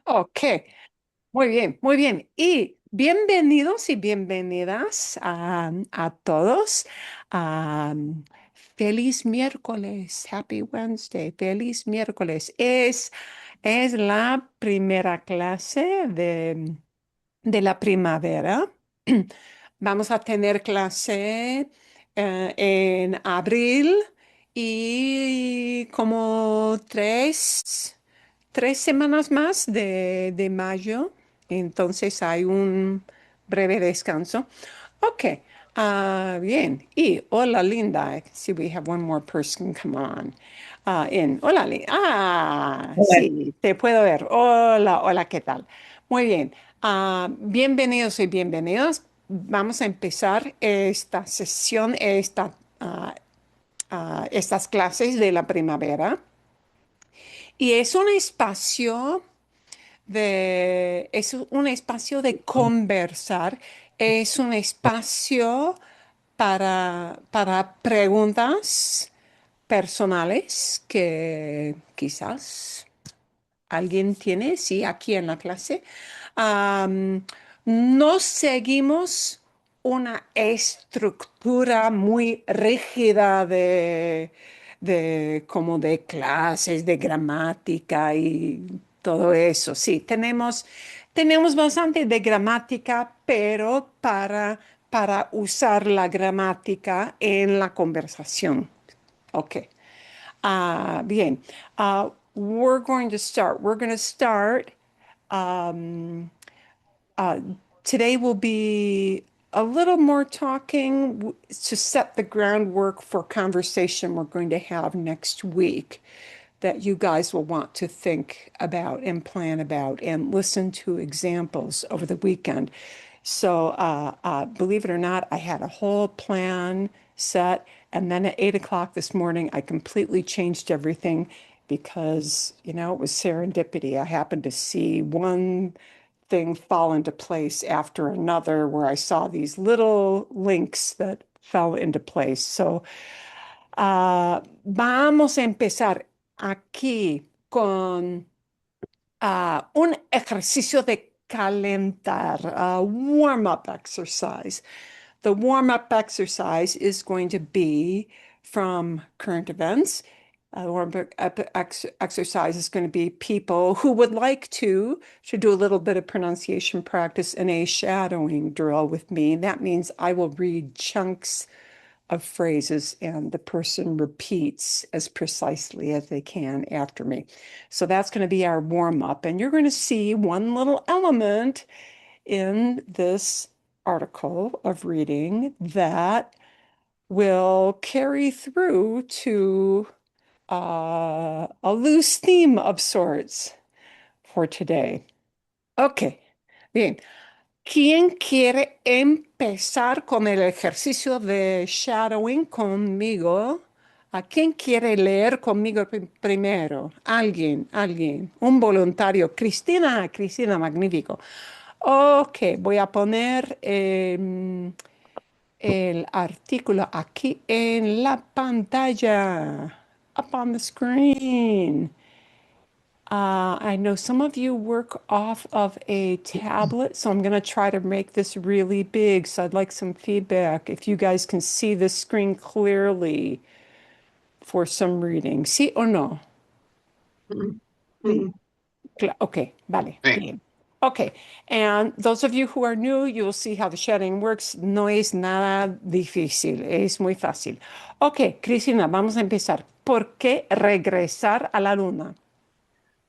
Ok, muy bien, muy bien. Y bienvenidos y bienvenidas a todos. Feliz miércoles, Happy Wednesday, feliz miércoles. Es la primera clase de la primavera. Vamos a tener clase en abril y como tres semanas más de mayo. Entonces hay un breve descanso. Ok, bien. Y hola, Linda. I see we have one more person come on. Hola, Linda. Hola. Sí, te puedo ver. Hola, hola, ¿qué tal? Muy bien. Bienvenidos y bienvenidos. Vamos a empezar esta sesión, estas clases de la primavera. Y es un espacio de conversar, es un espacio para preguntas personales que quizás alguien tiene, sí, aquí en la clase. Am, no seguimos una estructura muy rígida como de clases, de gramática y todo eso. Sí, tenemos bastante de gramática, pero para usar la gramática en la conversación. Ok. Bien. We're going to start. We're going to start. Um, uh, Today will be a little more talking to set the groundwork for conversation we're going to have next week that you guys will want to think about and plan about and listen to examples over the weekend. So, believe it or not, I had a whole plan set. And then at 8 o'clock this morning, I completely changed everything because, it was serendipity. I happened to see one thing fall into place after another where I saw these little links that fell into place. So, vamos a empezar aquí con un ejercicio de calentar, a warm-up exercise. The warm-up exercise is going to be from current events. The warm-up exercise is going to be people who would like to should do a little bit of pronunciation practice in a shadowing drill with me. That means I will read chunks of phrases and the person repeats as precisely as they can after me. So that's going to be our warm up. And you're going to see one little element in this article of reading that will carry through to a loose theme of sorts for today. Okay, bien. ¿Quién quiere empezar con el ejercicio de shadowing conmigo? ¿A quién quiere leer conmigo primero? Alguien, un voluntario. Cristina, Cristina, magnífico. Ok, voy a poner el artículo aquí en la pantalla. Up on the screen. I know some of you work off of a tablet, so I'm going to try to make this really big. So I'd like some feedback if you guys can see the screen clearly for some reading. ¿Sí o no? Sí. Okay, vale, Sí. bien. Okay, and those of you who are new, you'll see how the shading works. No es nada difícil, es muy fácil. Okay, Cristina, vamos a empezar. ¿Por qué regresar a la luna?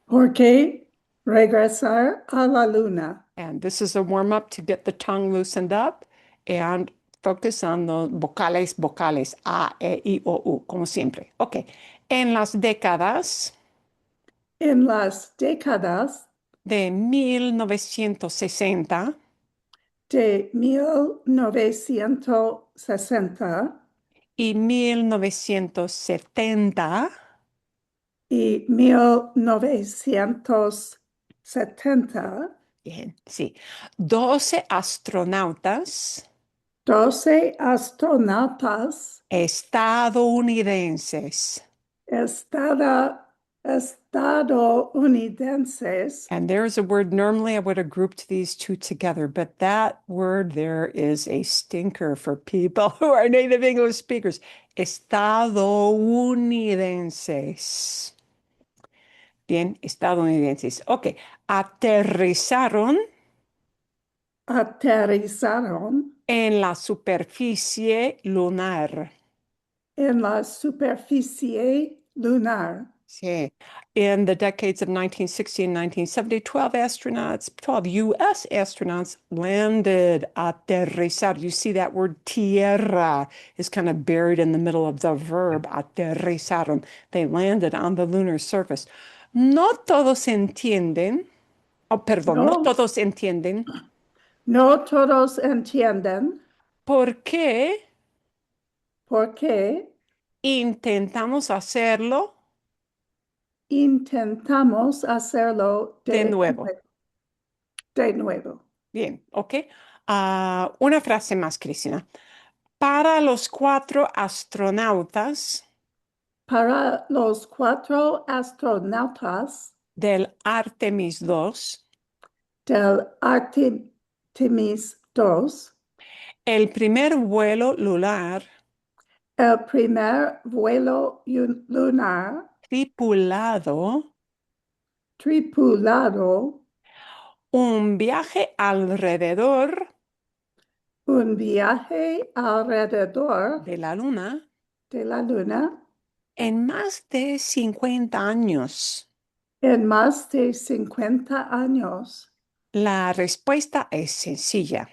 ¿Por qué regresar a la luna? And this is a warm up to get the tongue loosened up and focus on the vocales, A, E, I, O, U, como siempre. Ok. En las décadas En las décadas de 1960 de 1960 y 1970, y 1970, bien, sí, 12 astronautas 12 astronautas estadounidenses, estadounidenses. And there's a word, normally I would have grouped these two together, but that word there is a stinker for people who are native English speakers. Estadounidenses. Bien, estadounidenses. Ok, aterrizaron Aterrizaron en la superficie lunar. en la superficie lunar. Sí. In the decades of 1960 and 1970, 12 astronauts, 12 US astronauts landed, aterrizar. You see that word tierra is kind of buried in the middle of the verb, aterrizaron. They landed on the lunar surface. No todos entienden, oh, perdón, no No, todos entienden no todos entienden por qué por qué intentamos hacerlo intentamos hacerlo de nuevo. de nuevo. Bien, ok. Una frase más, Cristina. Para los cuatro astronautas Para los cuatro astronautas del Artemis 2, del Artemis 2, el primer vuelo lunar el primer vuelo lunar tripulado, tripulado, un viaje alrededor un viaje alrededor de la Luna de la Luna en más de 50 años. en más de 50 años. La respuesta es sencilla.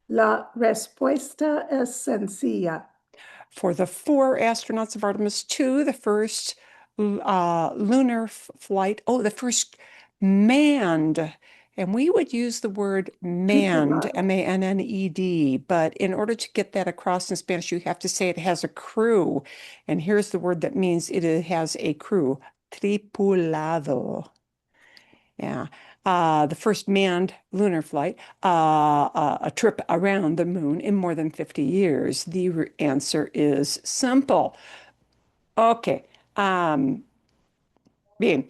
La respuesta es sencilla. For the four astronauts of Artemis 2, the first lunar flight, oh, the first manned, and we would use the word manned, Tripulado. M-A-N-N-E-D, but in order to get that across in Spanish, you have to say it has a crew. And here's the word that means it has a crew, tripulado. Yeah. The first manned lunar flight, a trip around the moon in more than 50 years. The answer is simple. Okay. Bien.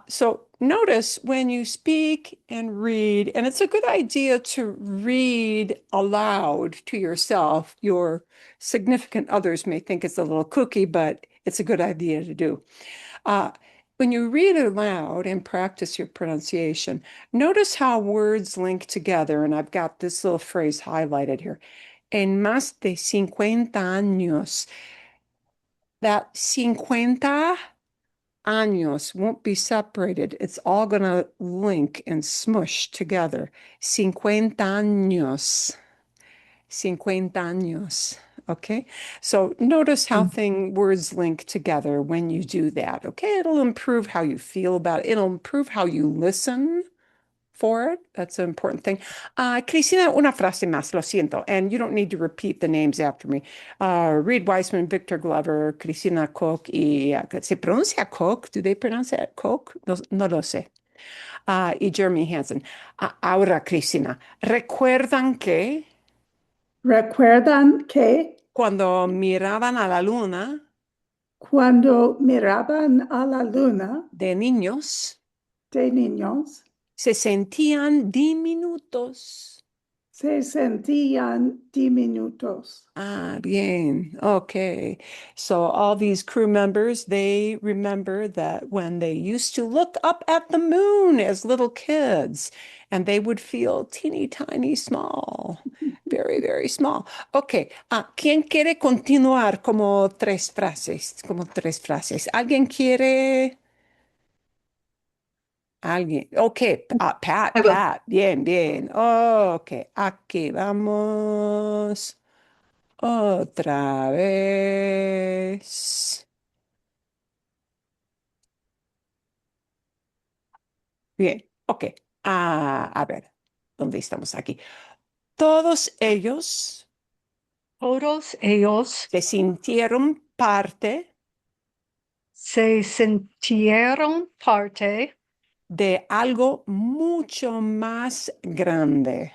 So notice when you speak and read, and it's a good idea to read aloud to yourself. Your significant others may think it's a little kooky, but it's a good idea to do. Uh, when you read aloud and practice your pronunciation, notice how words link together. And I've got this little phrase highlighted here. En más de 50 años. That 50 años won't be separated. It's all going to link and smush together. 50 años. 50 años. Okay. So notice how words link together when you do that. Okay. It'll improve how you feel about it. It'll improve how you listen for it. That's an important thing. Cristina, una frase más, lo siento. And you don't need to repeat the names after me. Reed Weissman, Victor Glover, Cristina Koch y, ¿se pronuncia Koch? Do they pronounce it Koch? No, no lo sé. Y Jeremy Hansen. Ahora, Cristina, ¿recuerdan que ¿Recuerdan que cuando miraban a la luna cuando miraban a la luna de niños, de niños se sentían diminutos? se sentían diminutos? Bien. Okay. So all these crew members, they remember that when they used to look up at the moon as little kids, and they would feel teeny tiny small, very, very small. Okay. ¿Quién quiere continuar como tres frases? Como tres frases. ¿Alguien quiere? Alguien. Okay. Pat, I will. Pat. Bien, bien. Okay. Aquí vamos. Otra vez. Bien, ok. A ver, ¿dónde estamos aquí? Todos ellos Todos ellos se sintieron parte se sintieron parte de algo mucho más grande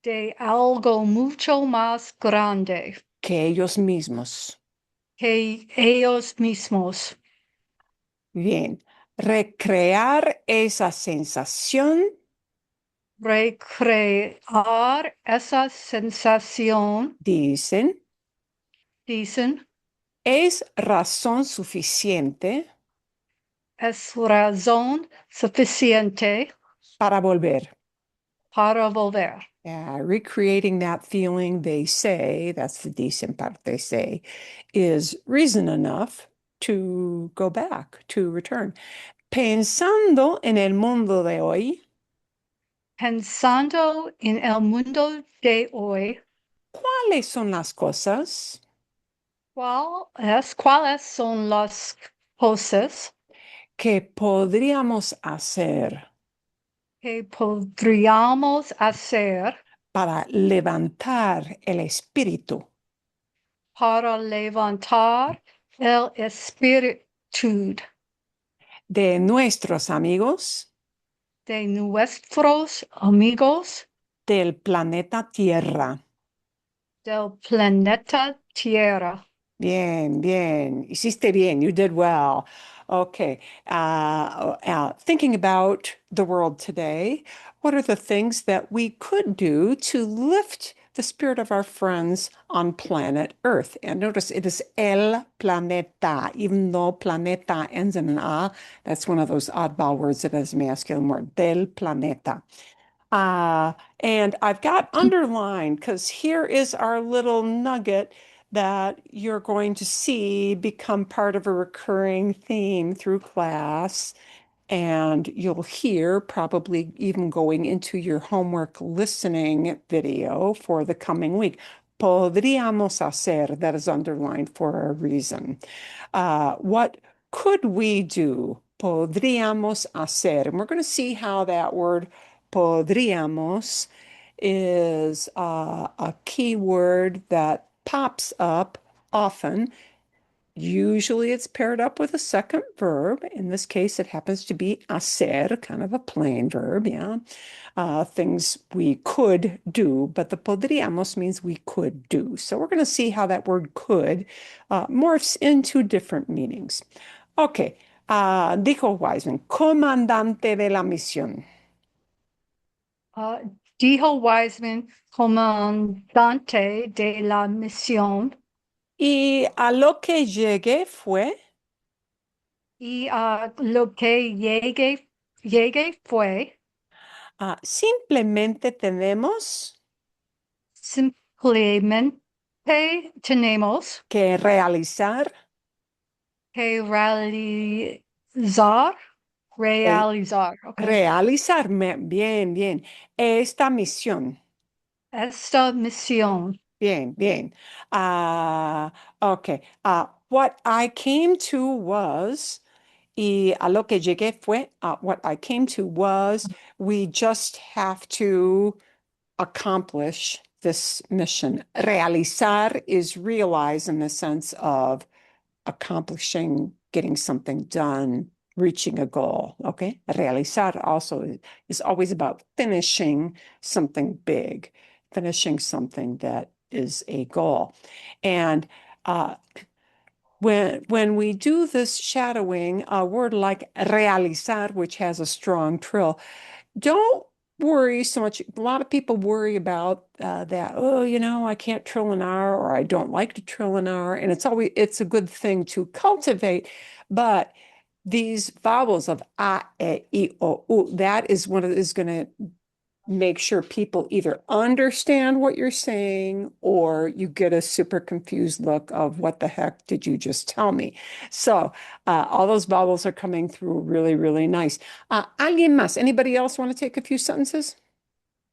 de algo mucho más grande que ellos mismos. que ellos mismos. Bien. Recrear esa sensación, Recrear esa sensación, dicen, dicen, es razón suficiente es razón suficiente para volver. para volver. Recreating that feeling, they say, that's the decent part, they say, is reason enough to go back, to return. Pensando en el mundo de hoy, Pensando en el mundo de hoy, ¿cuáles son las cosas ¿cuáles son las cosas que podríamos hacer que podríamos hacer para levantar el espíritu para levantar el espíritu de nuestros amigos de nuestros amigos del planeta Tierra? del planeta Tierra? Bien, bien. Hiciste bien. You did well. Okay. Thinking about the world today, what are the things that we could do to lift the spirit of our friends on planet Earth? And notice it is el planeta, even though planeta ends in an a. That's one of those oddball words that is a masculine word. Del planeta. And I've got underlined because here is our little nugget that you're going to see become part of a recurring theme through class. And you'll hear probably even going into your homework listening video for the coming week. Podríamos hacer, that is underlined for a reason. What could we do? Podríamos hacer. And we're going to see how that word podríamos is a key word that pops up often. Usually it's paired up with a second verb. In this case, it happens to be hacer, kind of a plain verb, yeah. Things we could do, but the podríamos means we could do. So we're going to see how that word could morphs into different meanings. Okay, dijo Wiseman, comandante de la misión. Uh, Dijo Wiseman, comandante de la misión, Y a lo que llegué fue y lo que llegué fue simplemente tenemos simplemente tenemos que realizar que realizar, ok, realizarme, bien, bien, esta misión. esta misión. Bien, bien. Okay. What I came to was, y a lo que llegué fue, what I came to was, we just have to accomplish this mission. Realizar is realize in the sense of accomplishing, getting something done, reaching a goal. Okay. Realizar also is always about finishing something big, finishing something that is a goal. And when we do this shadowing, a word like realizar, which has a strong trill, don't worry so much. A lot of people worry about that. Oh, I can't trill an R, or I don't like to trill an R, and it's a good thing to cultivate. But these vowels of a, e, I, o, u, that is what is going to make sure people either understand what you're saying or you get a super confused look of what the heck did you just tell me? So all those vowels are coming through really, really nice. ¿Alguien más? Anybody else want to take a few sentences?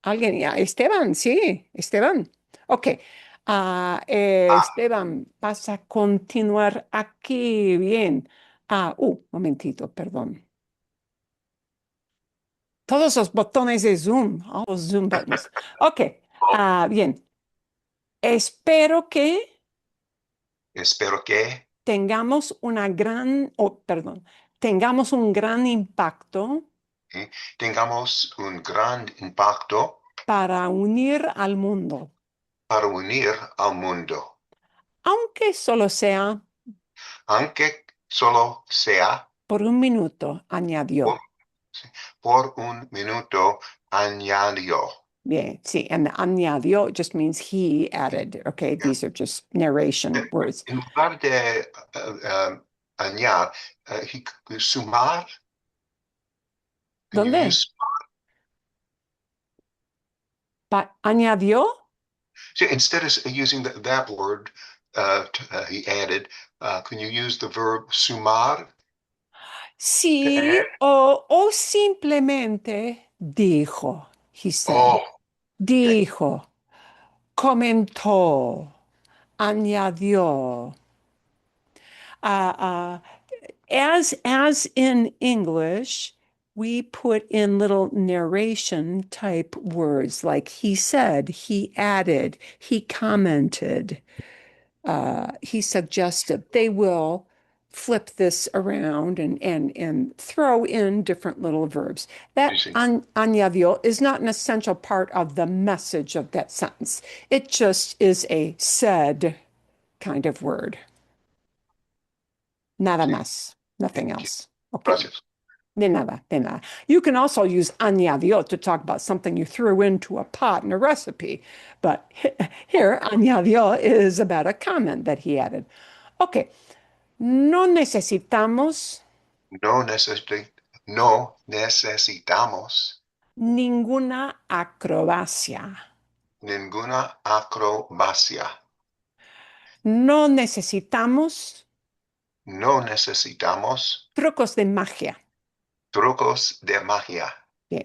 ¿Alguien? Yeah, Esteban, sí, Esteban. Ok. Esteban, vas a continuar aquí. Bien. Momentito, perdón. Todos los botones de Zoom, all those Zoom buttons. Ok, bien. Espero que Espero que tengamos un gran impacto tengamos un gran impacto para unir al mundo, para unir al mundo, aunque solo sea aunque solo sea Por un minuto, añadió. Por, sí, por un minuto añadió. Bien, sí, and the añadió just means he added. Okay, these are just narration words. En lugar de añadir, sumar, can you ¿Dónde? use, ¿Añadió? so instead of using that word, he added, can you use the verb sumar? Sí, o simplemente dijo, he said. Oh, okay. Dijo, comentó, añadió. Uh, as in English, we put in little narration type words like he said, he added, he commented, he suggested. They will flip this around and throw in different little verbs. Sí, That sí, añadió is not an essential part of the message of that sentence. It just is a said kind of word. Nada sí. más, nothing else. Okay. Gracias. De nada, de nada. You can also use añadió to talk about something you threw into a pot in a recipe. But here, añadió is about a comment that he added. Okay. No necesitamos No, no necesitamos ninguna acrobacia. ninguna acrobacia. No necesitamos No necesitamos trucos de magia. trucos de magia. Yeah.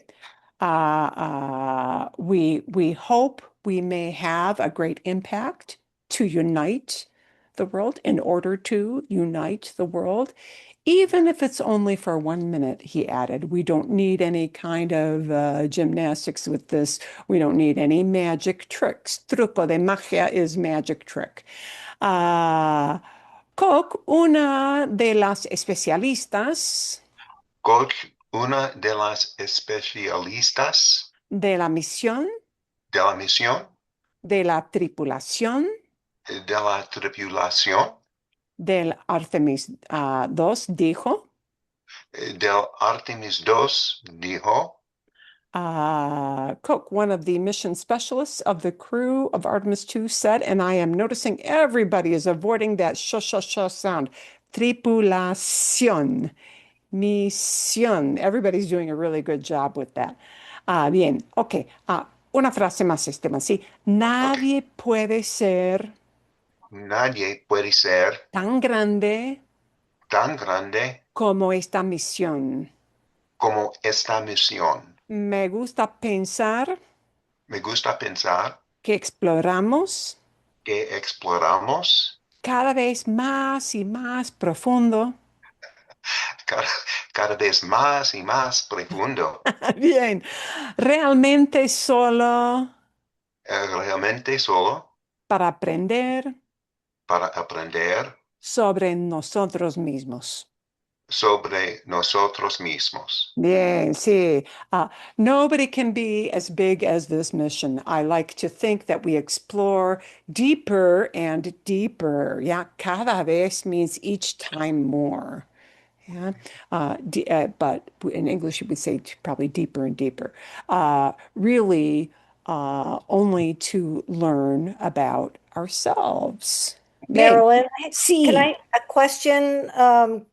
We hope we may have a great impact to unite the world in order to unite the world, even if it's only for 1 minute, he added. We don't need any kind of gymnastics with this. We don't need any magic tricks. Truco de magia is magic trick. Koch, una de las especialistas Koch, una de las especialistas de la misión de la misión de la tripulación de la tripulación del Artemis 2 dijo, del Artemis 2 dijo, Cook, one of the mission specialists of the crew of Artemis 2, said, and I am noticing everybody is avoiding that sh sound. Tripulación, misión. Everybody's doing a really good job with that. Bien, ok. Una frase más, Esteban. Sí, okay, nadie puede ser nadie puede ser tan grande tan grande como esta misión. como esta misión. Me gusta pensar Me gusta pensar que exploramos que exploramos cada vez más y más profundo. cada, cada vez más y más profundo, Bien, realmente solo realmente solo para aprender para aprender sobre nosotros mismos. sobre nosotros mismos. Bien, sí. Nobody can be as big as this mission. I like to think that we explore deeper and deeper. Yeah, cada vez means each time more. Yeah, but in English you would say probably deeper and deeper. Really, only to learn about ourselves. Bien, Marilyn, can sí, a question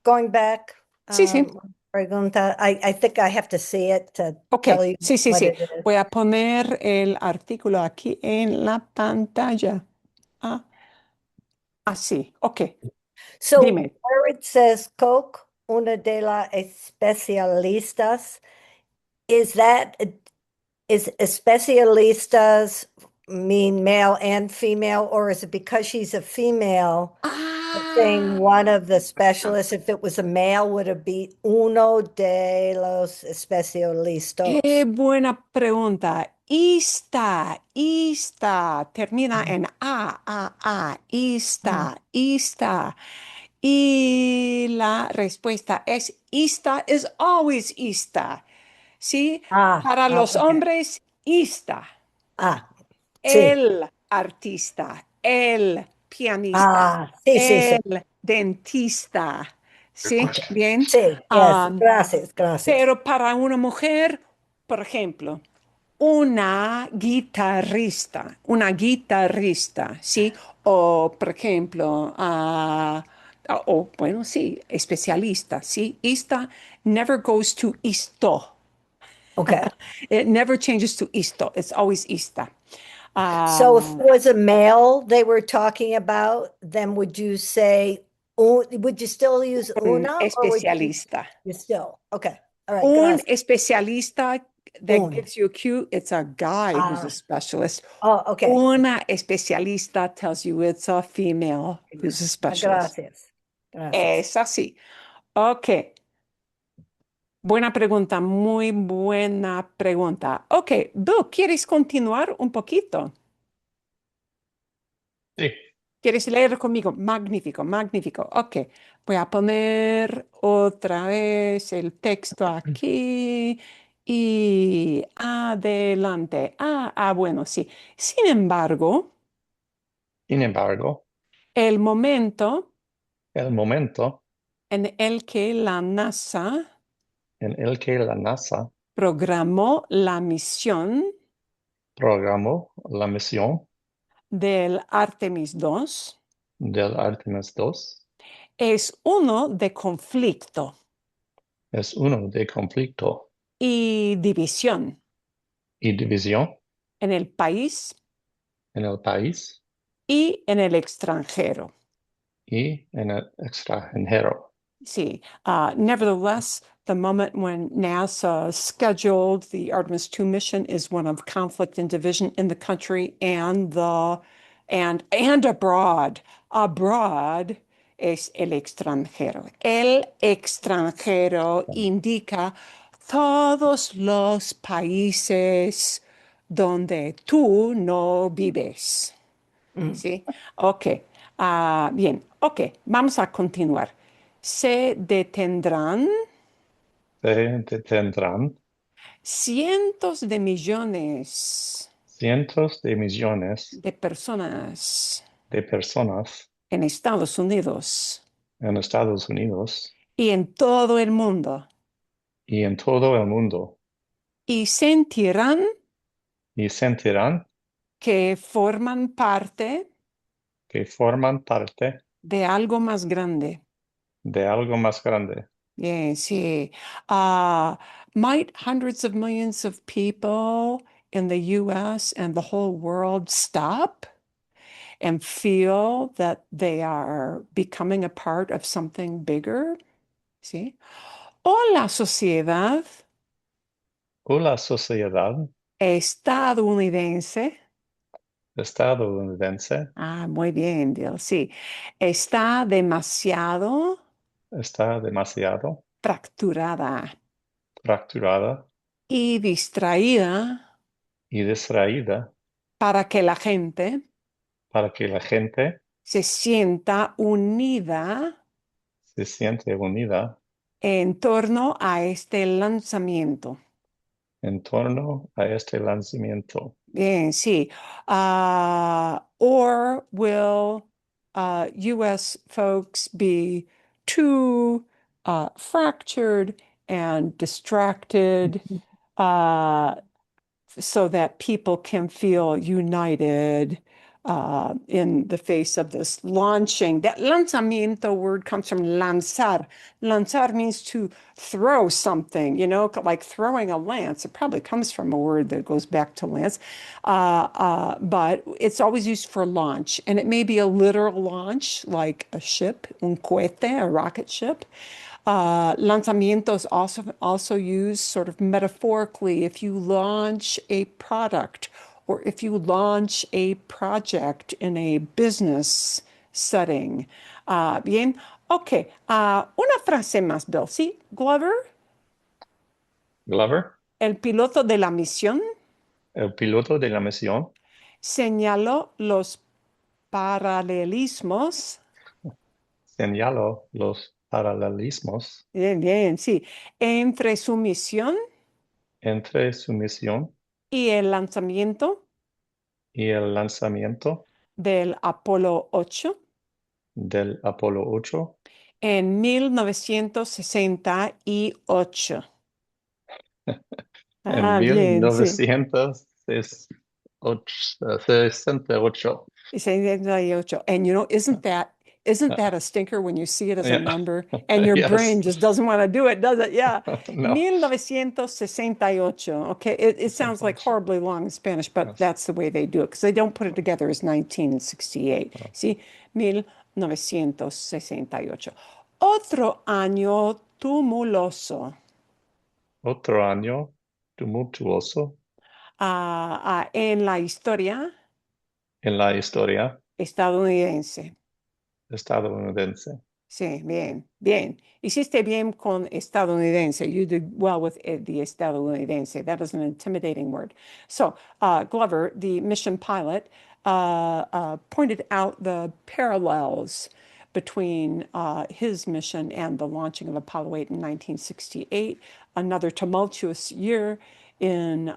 going back? sí, sí. Pregunta, I think I have to see it to Ok, tell you sí, sí, what sí. it is. Voy a poner el artículo aquí en la pantalla. Ah, así, ok. So Dime. where it says Coke, una de las especialistas, is that is especialistas mean male and female, or is it because she's a female? Saying one of the specialists, if it was a male, would it be uno de los Qué especialistas? buena pregunta. Ista, termina en ista. Y la respuesta es ista, is always ista. ¿Sí? Para los Okay. hombres, ista. Ah, sí. El artista, el pianista, Sí, sí, sí. el dentista. ¿sí? question. Bien. Sí, yes, Ah, gracias, gracias. pero para una mujer, por ejemplo, una guitarrista, ¿sí? O, por ejemplo, o, bueno, sí, especialista, ¿sí? Ista never goes to isto. Okay. It never changes to isto. It's always ista. So if it was a male they were talking about, then would you say, would you still use Un una or would especialista. you still? Okay. All right, Un gracias. especialista that Un. gives you a cue, it's a guy who's a Ah, specialist. oh, okay. Una especialista tells you it's a female who's a specialist. Gracias. Gracias. Es así. Ok. Buena pregunta, muy buena pregunta. Ok, Bill, ¿quieres continuar un poquito? Sí. ¿Quieres leer conmigo? Magnífico, magnífico. Ok, voy a poner otra vez el texto aquí y adelante. Bueno, sí. Sin embargo, Sin embargo, el momento el momento en el que la NASA en el que la NASA programó la misión programó la misión del Artemis 2 del Artemis 2 es uno de conflicto es uno de conflicto y división y división en el país en el país y en el extranjero. y en el extranjero. See, nevertheless, the moment when NASA scheduled the Artemis 2 mission is one of conflict and division in the country and abroad. Abroad es el extranjero. El extranjero indica todos los países donde tú no vives. Mm. ¿Sí? Ok. Bien, ok, vamos a continuar. Se detendrán Se detendrán cientos de millones cientos de millones de personas de personas en Estados Unidos en Estados Unidos y en todo el mundo y en todo el mundo y sentirán y sentirán que forman parte que forman parte de algo más grande. de algo más grande. Bien, sí. Uh, might hundreds of millions of people in the US and the whole world stop and feel that they are becoming a part of something bigger? ¿Sí? O la sociedad O la sociedad estadounidense, estadounidense muy bien, Dil, sí, está demasiado está demasiado fracturada fracturada y distraída y distraída para que la gente para que la gente se sienta unida se siente unida en torno a este lanzamiento. en torno a este lanzamiento. Bien, sí. Or will US folks be too fractured and distracted uh, so that people can feel united in the face of this launching. That lanzamiento word comes from lanzar. Lanzar means to throw something, like throwing a lance. It probably comes from a word that goes back to lance, but it's always used for launch. And it may be a literal launch, like a ship, un cohete, a rocket ship. Lanzamiento is also used sort of metaphorically if you launch a product or if you launch a project in a business setting. Bien, ok. Una frase más, Bill. Sí, Glover, Glover, el piloto de la misión, el piloto de la misión, señaló los paralelismos. señaló los paralelismos Bien, bien, sí. Entre su misión entre su misión y el lanzamiento y el lanzamiento del Apolo 8 del Apolo 8 En 1968. En Bien, sí. 1968. 68. And isn't that a stinker when you see it as a Yeah. number and your Yes. brain just doesn't want to do it, does it? Yeah. No. 1968. Okay. It sounds like horribly long in Spanish, but Yes. that's the way they do it because they don't put it together as 1968. See, 1968. Otro año tumultuoso. Otro año tumultuoso En la historia en la historia estadounidense. estadounidense. Sí, bien, bien. Hiciste bien con estadounidense. You did well with the estadounidense. That is an intimidating word. So, Glover, the mission pilot, pointed out the parallels between his mission and the launching of Apollo 8 in 1968, another tumultuous year in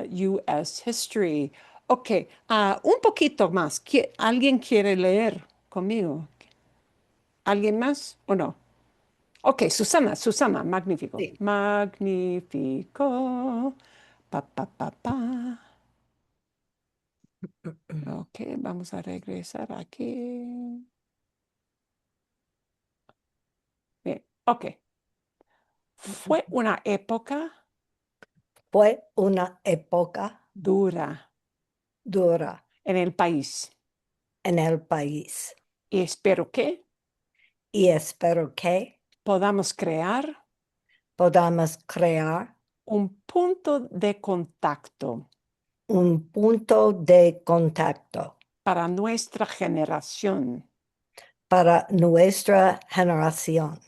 U.S. history. Ok, un poquito más. ¿Alguien quiere leer conmigo? ¿Alguien más o no? Ok, Susana, magnífico. Sí. Magnífico. Pa, pa, pa, pa. Ok, vamos a regresar aquí. Bien, ok. Fue una época Fue una época dura dura en el país en el país y espero que y espero que podamos crear podamos crear un punto de contacto un punto de contacto para nuestra generación para nuestra generación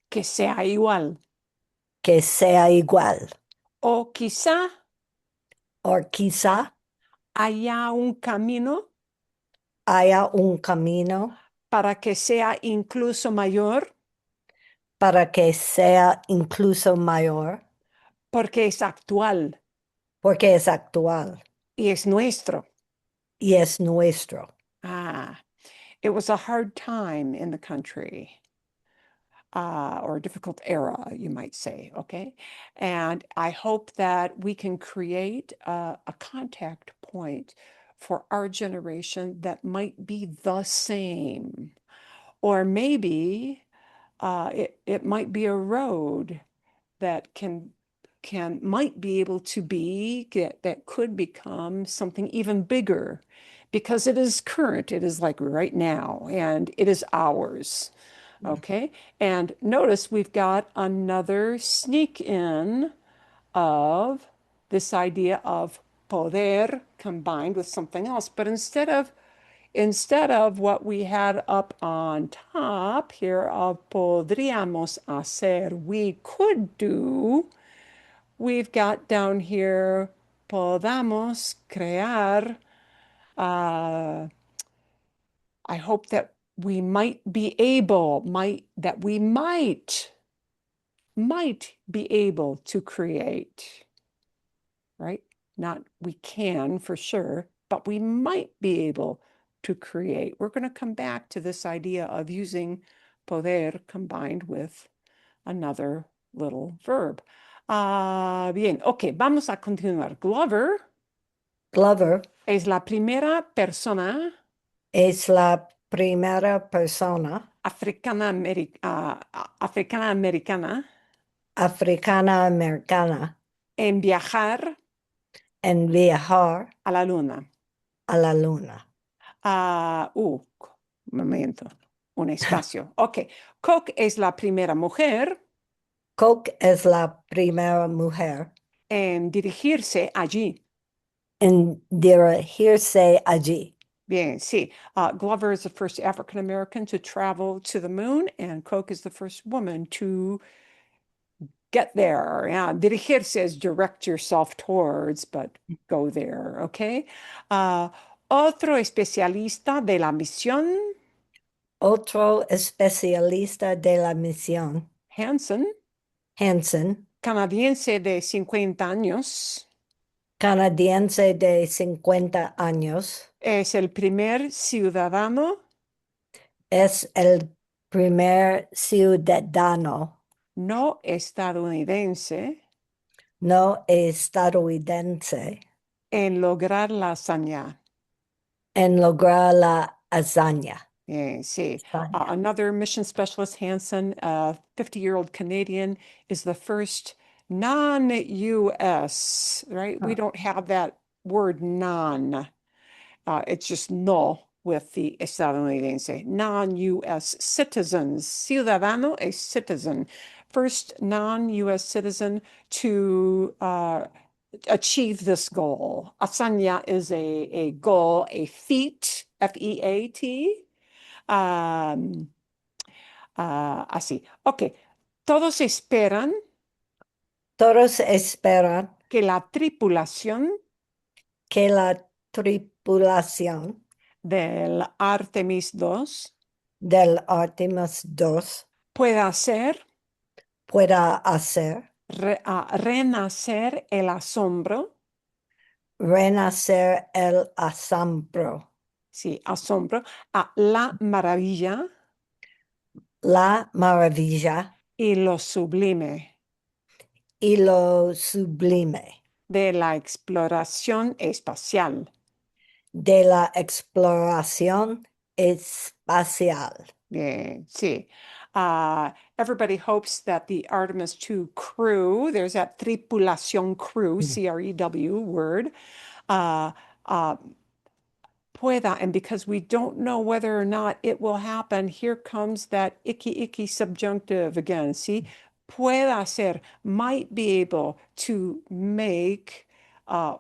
que sea igual que sea igual o quizá o quizá haya un camino haya un camino para que sea incluso mayor para que sea incluso mayor porque es actual porque es actual y es nuestro. y es nuestro. Ah, it was a hard time in the country, or a difficult era, you might say, okay? And I hope that we can create a contact point for our generation that might be the same. Or maybe it might be a road that might be able to be that could become something even bigger because it is current, it is like right now, and it is ours. Okay, and notice we've got another sneak in of this idea of poder combined with something else, but instead of what we had up on top here of podríamos hacer, we could do, we've got down here podamos crear. I hope that we might be able, that we might be able to create, right? Not we can for sure, but we might be able to create. We're going to come back to this idea of using poder combined with another little verb. Bien, ok, vamos a continuar. Glover Glover es la primera persona es la primera persona africana-americana africana americana en viajar en viajar a la luna. a la luna. Ah, momento, un espacio. Ok, Cook es la primera mujer Coke es la primera mujer en dirigirse allí. en dirigirse allí. Bien, sí. Glover is the first African American to travel to the moon, and Cook is the first woman to get there. Yeah, dirigirse is direct yourself towards, but go there, okay? Otro especialista de la misión, Otro especialista de la misión, Hansen, Hansen, canadiense de 50 años, canadiense de 50 años, es el primer ciudadano es el primer ciudadano no estadounidense no estadounidense en lograr la hazaña. en lograr la hazaña. Sí. Hazaña. Another mission specialist, Hansen, a 50-year-old Canadian, is the first non-US, right? We don't have that word non. It's just no with the estadounidense. Non-US citizens. Ciudadano, a citizen. First non-US citizen to achieve this goal. Hazaña is a goal, a feat, F-E-A-T. Así. Ok. Todos esperan Todos esperan que la tripulación que la tripulación del Artemis 2 del Artemis 2 pueda hacer pueda hacer renacer el asombro, renacer el asombro, sí, asombro, a la maravilla la maravilla y lo sublime y lo sublime de la exploración espacial. de la exploración espacial. Bien, sí. Everybody hopes that the Artemis 2 crew, there's that tripulación crew, C-R-E-W word, uh, uh, pueda, and because we don't know whether or not it will happen, here comes that icky subjunctive again. See, pueda ser, might be able to make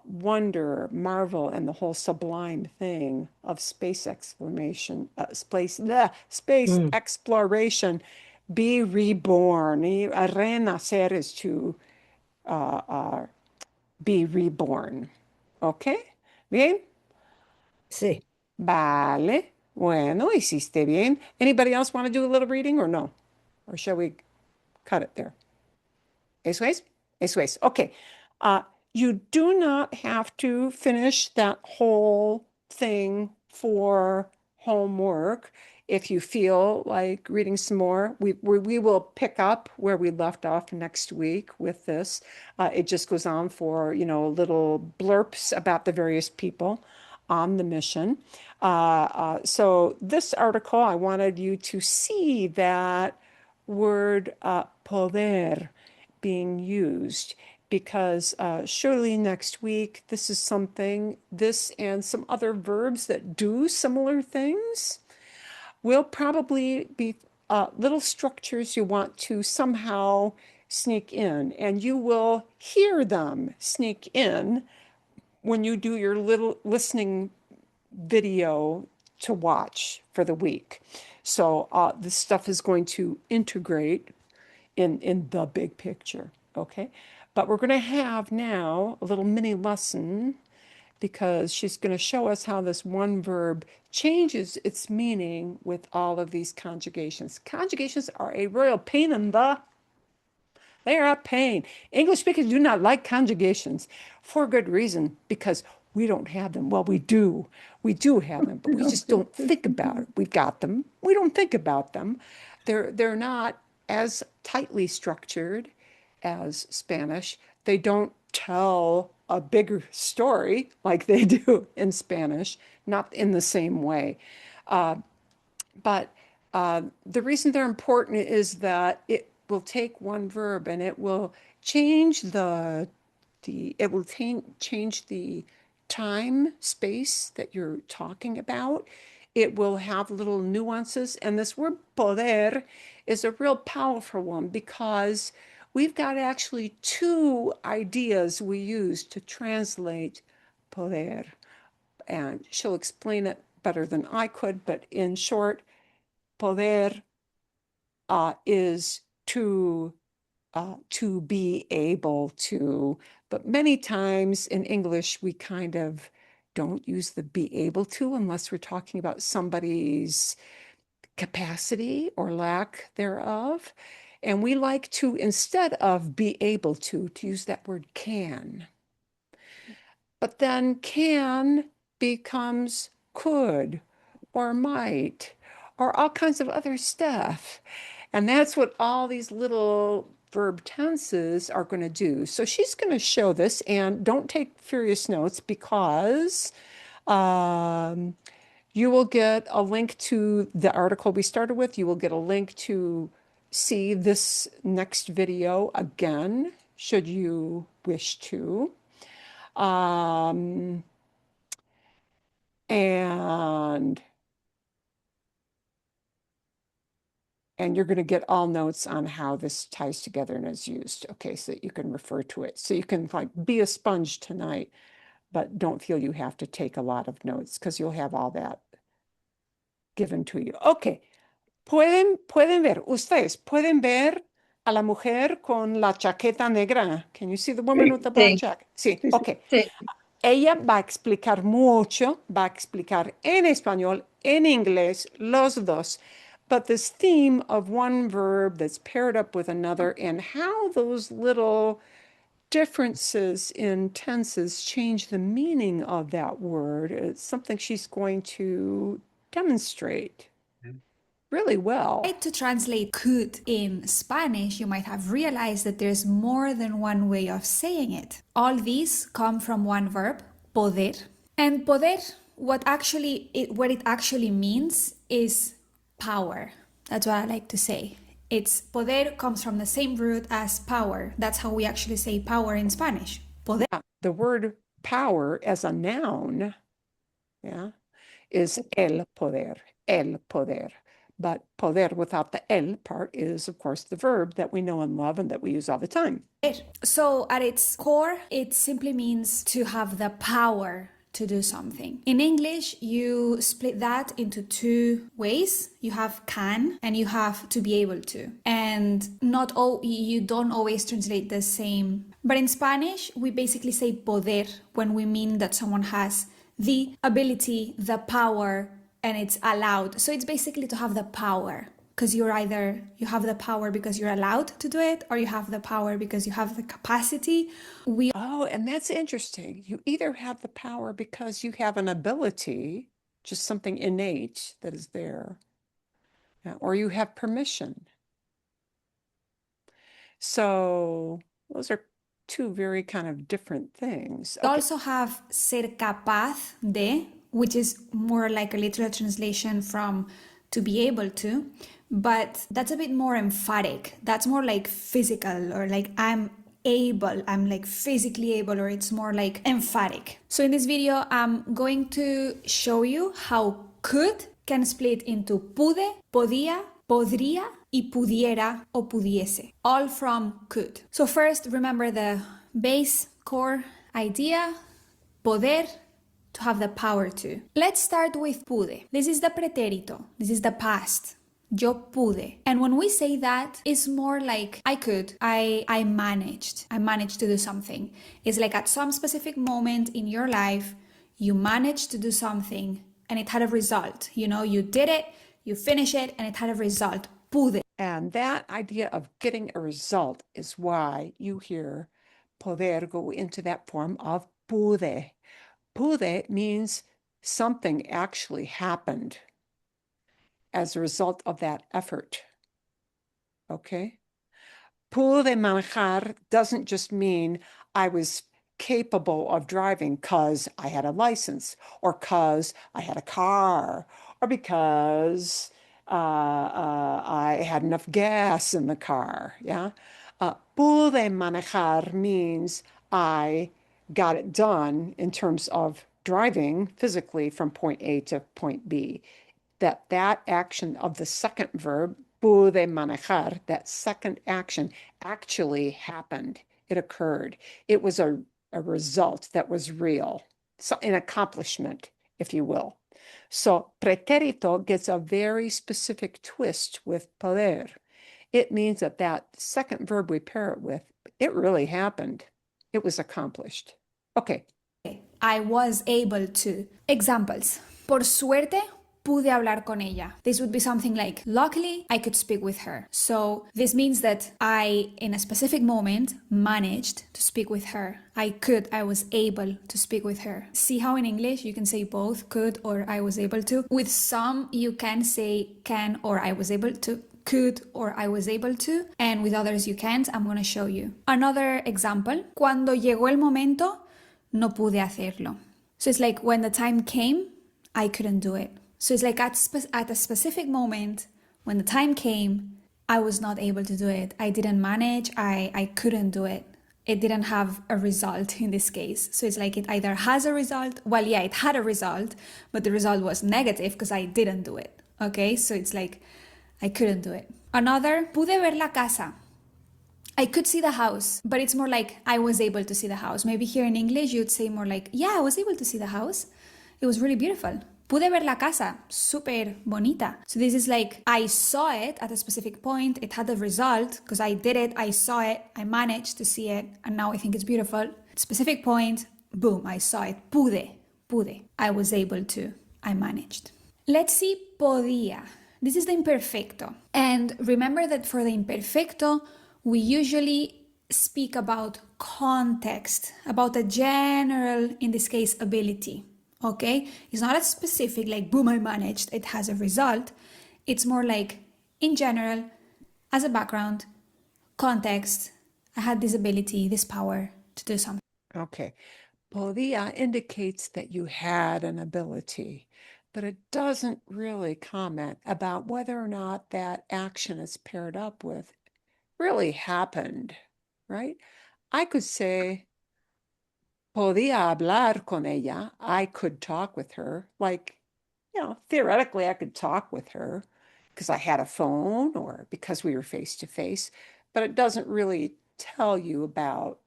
wonder, marvel, and the whole sublime thing of space exploration, space exploration, be reborn. Renacer is to be reborn. Okay? Bien? Sí. Vale. Bueno, hiciste bien. Anybody else want to do a little reading or no? Or shall we cut it there? Eso es? Eso es. Okay. You do not have to finish that whole thing for homework. If you feel like reading some more, we will pick up where we left off next week with this. It just goes on for, little blurps about the various people on the mission. So this article, I wanted you to see that word poder being used because surely next week this is something, this and some other verbs that do similar things will probably be little structures you want to somehow sneak in, and you will hear them sneak in when you do your little listening video to watch for the week. So this stuff is going to integrate in the big picture, okay? But we're going to have now a little mini lesson because she's going to show us how this one verb changes its meaning with all of these conjugations. Conjugations are a royal pain in the they are a pain. English speakers do not like conjugations for good reason because we don't have them. Well, we do. We do have them, but we just don't think about it. We've got them. We don't think about them. They're not as tightly structured as Spanish. They don't tell a bigger story like they do in Spanish, not in the same way. But the reason they're important is that it will take one verb and it will change change the time space that you're talking about. It will have little nuances, and this word poder is a real powerful one because we've got actually two ideas we use to translate poder, and she'll explain it better than I could, but in short, poder is to be able to, but many times in English we kind of don't use the be able to unless we're talking about somebody's capacity or lack thereof. And we like to, instead of be able to use that word can. But then can becomes could or might or all kinds of other stuff. And that's what all these little verb tenses are going to do. So she's going to show this, and don't take furious notes because you will get a link to the article we started with. You will get a link to see this next video again, should you wish to. And you're going to get all notes on how this ties together and is used, okay, so that you can refer to it. So you can like be a sponge tonight, but don't feel you have to take a lot of notes because you'll have all that given to you. Okay, pueden ver, ustedes pueden ver a la mujer con la chaqueta negra. Can you see the woman with the black jacket? Sí, Sí, sí. ok. Sí. Ella va a explicar mucho, va a explicar en español, en inglés, los dos. But this theme of one verb that's paired up with another and how those little differences in tenses change the meaning of that word, it's something she's going to demonstrate really well. To translate could in Spanish, you might have realized that there's more than one way of saying it. All these come from one verb, poder. And poder, what it actually means is power. That's what I like to say. It's poder comes from the same root as power. That's how we actually say power in Spanish. Poder. The word power as a noun, yeah, is el poder, el poder. But poder without the el part is, of course, the verb that we know and love and that we use all the time. So at its core, it simply means to have the power to do something. In English, you split that into two ways. You have can and you have to be able to. And you don't always translate the same. But in Spanish, we basically say poder when we mean that someone has the ability, the power, and it's allowed. So it's basically to have the power, because you have the power because you're allowed to do it, or you have the power because you have the capacity. Oh, and that's interesting. You either have the power because you have an ability, just something innate that is there, or you have permission. So those are two very kind of different things. We also have ser capaz de, which is more like a literal translation from to be able to, but that's a bit more emphatic. That's more like physical, or like I'm like physically able, or it's more like emphatic. So in this video, I'm going to show you how could can split into pude, podía, podría, y pudiera o pudiese, all from could. So first, remember the base core idea, poder, to have the power to. Let's start with pude. This is the pretérito. This is the past. Yo pude. And when we say that, it's more like I could. I managed. I managed to do something. It's like at some specific moment in your life, you managed to do something and it had a result. You know, you did it, you finished it, and it had a result. Pude. And that idea of getting a result is why you hear poder go into that form of pude. Pude means something actually happened as a result of that effort. Okay? Pude manejar doesn't just mean I was capable of driving because I had a license, or because I had a car, or because I had enough gas in the car. Yeah. Pude manejar means I got it done in terms of driving physically from point A to point B. That action of the second verb, pude manejar, that second action actually happened. It occurred. It was a result that was real, so an accomplishment, if you will. So pretérito gets a very specific twist with poder. It means that second verb we pair it with, it really happened. It was accomplished. Okay. I was able to. Examples. Por suerte, pude hablar con ella. This would be something like, luckily, I could speak with her. So this means that I, in a specific moment, managed to speak with her. I was able to speak with her. See how in English you can say both could or I was able to? With some, you can say can or I was able to, could or I was able to, and with others you can't. I'm going to show you. Another example, cuando llegó el momento, no pude hacerlo. So it's like when the time came, I couldn't do it. So it's like at a specific moment, when the time came, I was not able to do it. I didn't manage, I couldn't do it. It didn't have a result in this case. So it's like it either has a result, well, yeah, it had a result, but the result was negative because I didn't do it. Okay, so it's like I couldn't do it. Another, pude ver la casa. I could see the house, but it's more like I was able to see the house. Maybe here in English, you'd say more like, yeah, I was able to see the house. It was really beautiful. Pude ver la casa, super bonita. So this is like, I saw it at a specific point. It had a result because I did it. I saw it. I managed to see it. And now I think it's beautiful. Specific point, boom, I saw it. Pude. I was able to. I managed. Let's see podía. This is the imperfecto. And remember that for the imperfecto, we usually speak about context, about a general, in this case, ability. Okay? It's not as specific like, boom, I managed, it has a result. It's more like, in general, as a background, context, I had this ability, this power to do something. Okay. Podía indicates that you had an ability, but it doesn't really comment about whether or not that action is paired up with really happened, right? I could say, podía hablar con ella. I could talk with her. Like, theoretically, I could talk with her because I had a phone or because we were face to face, but it doesn't really tell you about,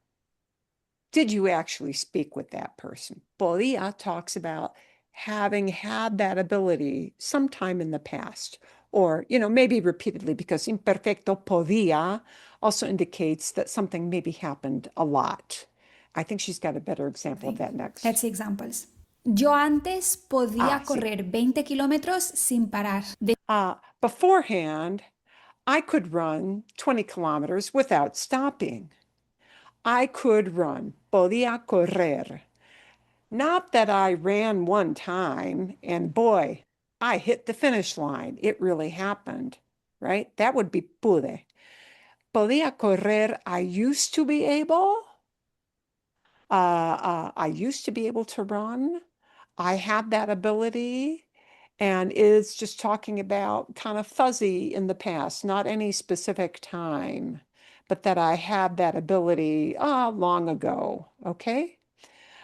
did you actually speak with that person? Podía talks about having had that ability sometime in the past, or, maybe repeatedly, because imperfecto podía also indicates that something maybe happened a lot. I think she's got a better example of that next. Let's see examples. Yo antes podía sí. correr 20 kilómetros sin parar. Beforehand, I could run 20 kilometers without stopping. I could run, podía correr. Not that I ran one time and boy, I hit the finish line. It really happened, right? That would be pude. Podía correr, I used to be able. I used to be able to run. I had that ability. And it's just talking about kind of fuzzy in the past, not any specific time, but that I had that ability long ago, okay?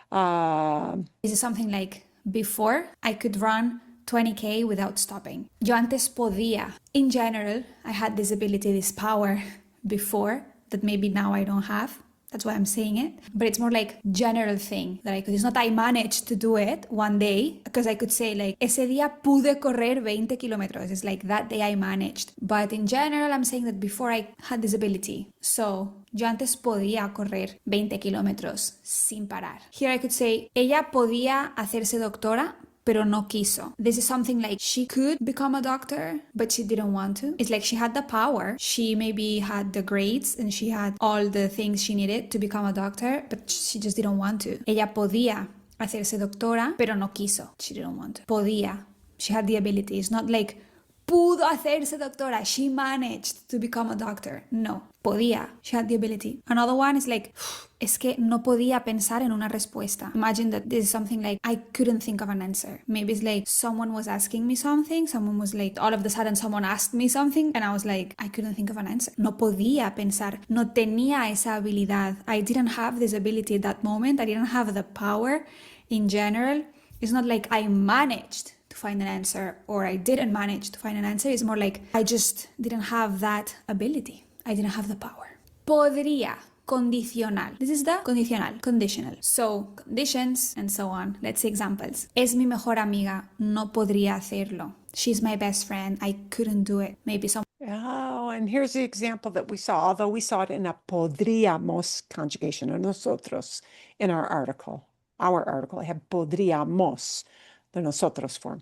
This is something like, before, I could run 20K without stopping. Yo antes podía. In general, I had this ability, this power before that maybe now I don't have. That's why I'm saying it. But it's more like general thing that I could. It's not I managed to do it one day, because I could say like, ese día pude correr 20 kilómetros. It's like that day I managed. But in general, I'm saying that before I had this ability. So, yo antes podía correr 20 kilómetros sin parar. Here I could say, ella podía hacerse doctora, pero no quiso. This is something like she could become a doctor, but she didn't want to. It's like she had the power. She maybe had the grades and she had all the things she needed to become a doctor, but she just didn't want to. Ella podía hacerse doctora, pero no quiso. She didn't want to. Podía. She had the ability. It's not like pudo hacerse doctora. She managed to become a doctor. No. Podía. She had the ability. Another one is like, es que no podía pensar en una respuesta. Imagine that this is something like, I couldn't think of an answer. Maybe it's like someone was asking me something. Someone was like, all of a sudden someone asked me something and I was like, I couldn't think of an answer. No podía pensar. No tenía esa habilidad. I didn't have this ability at that moment. I didn't have the power in general. It's not like I managed to find an answer or I didn't manage to find an answer. It's more like I just didn't have that ability. I didn't have the power. Podría, condicional. This is the condicional, conditional. So, conditions and so on. Let's see examples. Es mi mejor amiga. No podría hacerlo. She's my best friend. I couldn't do it. Maybe some. Oh, and here's the example that we saw, although we saw it in a podríamos conjugation, or nosotros, in our article. Our article had podríamos, the nosotros form.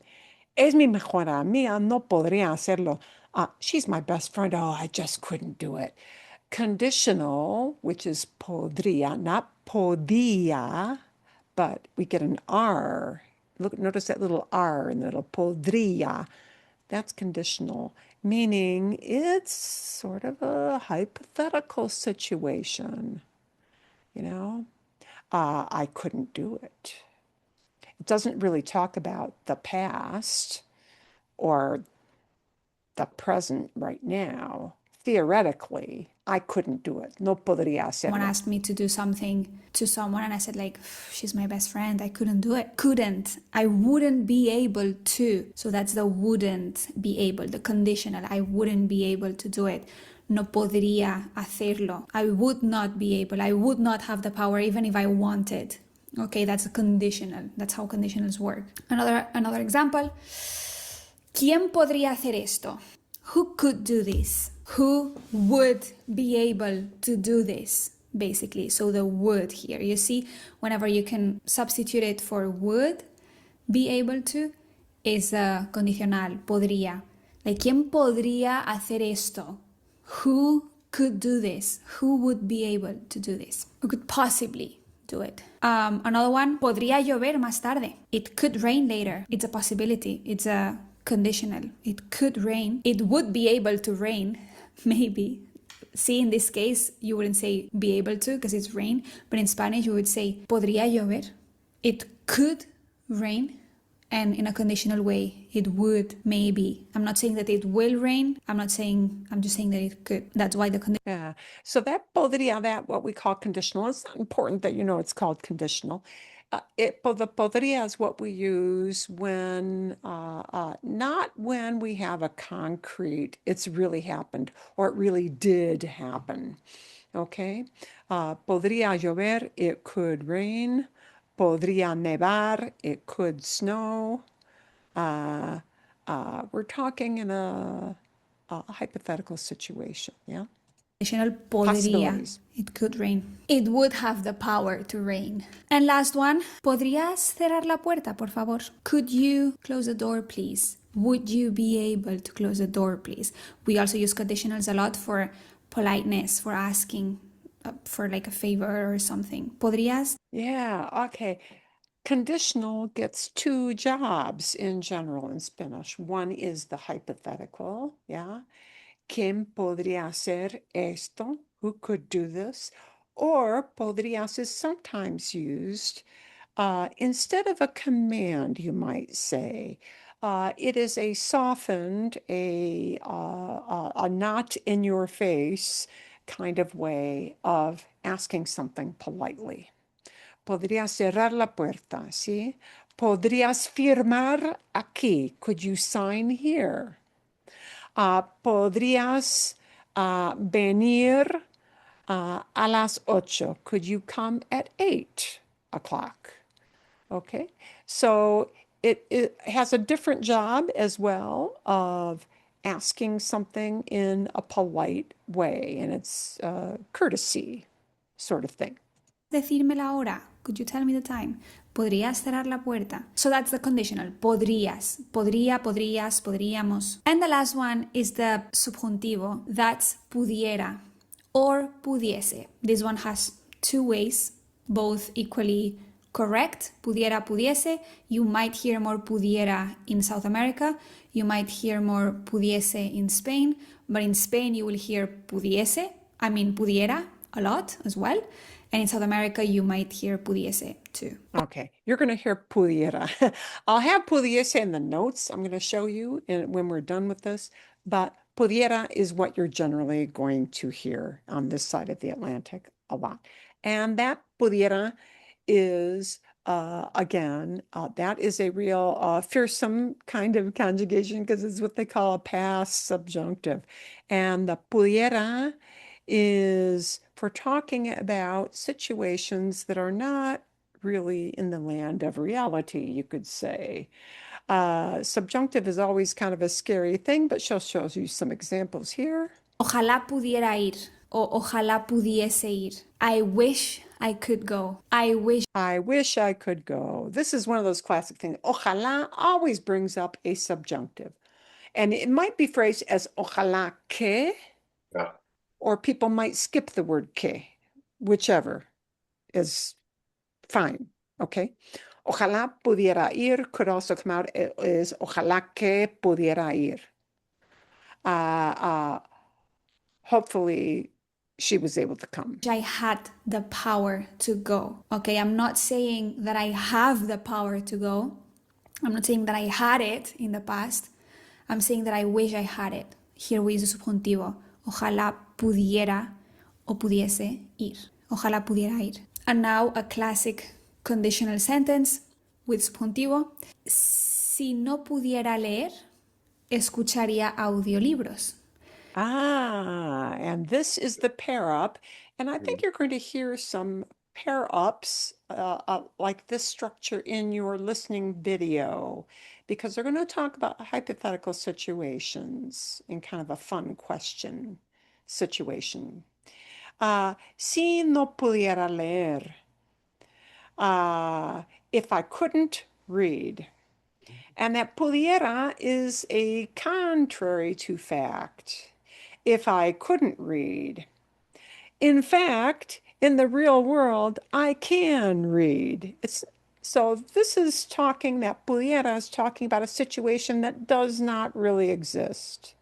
Es mi mejor amiga, no podría hacerlo. She's my best friend. Oh, I just couldn't do it. Conditional, which is podría, not podía, but we get an R. Look, notice that little R in the middle, podría. That's conditional, meaning it's sort of a hypothetical situation. You know, I couldn't do it. It doesn't really talk about the past or the present right now. Theoretically, I couldn't do it. No podría Someone hacerlo. asked me to do something to someone and I said like, she's my best friend, I couldn't do it. Couldn't. I wouldn't be able to. So that's the wouldn't be able, the conditional. I wouldn't be able to do it. No podría hacerlo. I would not be able. I would not have the power even if I wanted. Okay, that's a conditional. That's how conditionals work. Another example. ¿Quién podría hacer esto? Who could do this? Who would be able to do this? Basically, so the would here. You see, whenever you can substitute it for would be able to, is a condicional, podría. Like, ¿quién podría hacer esto? Who could do this? Who would be able to do this? Who could possibly do it? Another one, podría llover más tarde. It could rain later. It's a possibility. It's a conditional. It could rain. It would be able to rain, maybe. See, in this case, you wouldn't say be able to because it's rain, but in Spanish, you would say podría llover. It could rain. And in a conditional way, it would, maybe. I'm not saying that it will rain. I'm just saying that it could. That's why the condition. Yeah. So that podría, that what we call conditional, it's not important that you know it's called conditional. The podría is what we use when, not when we have a concrete, it's really happened, or it really did happen. Okay? Podría llover, it could rain. Podría nevar, it could snow. We're talking in a hypothetical situation, yeah? Conditional podría. Possibilities. It could rain. It would have the power to rain. And last one, ¿podrías cerrar la puerta, por favor? Could you close the door, please? Would you be able to close the door, please? We also use conditionals a lot for politeness, for asking for like a favor or something. ¿Podrías? Yeah, okay. Conditional gets two jobs in general in Spanish. One is the hypothetical, yeah? ¿Quién podría hacer esto? Who could do this? Or podrías is sometimes used instead of a command, you might say. It is a softened, a not in your face kind of way of asking something politely. Podrías cerrar la puerta, ¿sí? Podrías firmar aquí. Could you sign here? Podrías venir a las 8. Could you come at 8 o'clock? Okay, so it has a different job as well of asking something in a polite way, and it's courtesy sort of thing. Decirme la hora. Could you tell me the time? ¿Podrías cerrar la puerta? So that's the conditional. Podrías. Podría, podrías, podríamos. And the last one is the subjuntivo. That's pudiera or pudiese. This one has two ways, both equally correct. Pudiera, pudiese. You might hear more pudiera in South America. You might hear more pudiese in Spain. But in Spain, you will hear pudiese. I mean pudiera a lot as well. And in South America, you might hear pudiese too. Okay, you're going to hear pudiera. I'll have pudiese in the notes I'm going to show you when we're done with this, but pudiera is what you're generally going to hear on this side of the Atlantic a lot. And that pudiera is, again, that is a real fearsome kind of conjugation because it's what they call a past subjunctive. And the pudiera is for talking about situations that are not really in the land of reality, you could say. Subjunctive is always kind of a scary thing, but she'll show you some examples here. Ojalá pudiera ir. ojalá pudiese ir. I wish I could go. I wish I could go. This is one of those classic things. Ojalá always brings up a subjunctive. And it might be phrased as ojalá que, Yeah. or people might skip the word que, whichever is fine. Okay. Ojalá pudiera ir could also come out as ojalá que pudiera ir. Hopefully she was able to come. I had the power to go. Okay, I'm not saying that I have the power to go. I'm not saying that I had it in the past. I'm saying that I wish I had it. Here we use the subjuntivo. Ojalá pudiera o pudiese ir. Ojalá pudiera ir. And now a classic conditional sentence with subjuntivo. Si no pudiera leer, escucharía audiolibros. And this is the pair up. And I think you're going to hear some pair ups like this structure in your listening video, because they're going to talk about hypothetical situations in kind of a fun question situation. Si no pudiera leer, if I couldn't read. And that pudiera is a contrary to fact. If I couldn't read. In fact, in the real world, I can read. So this is talking, that pudiera is talking about a situation that does not really exist.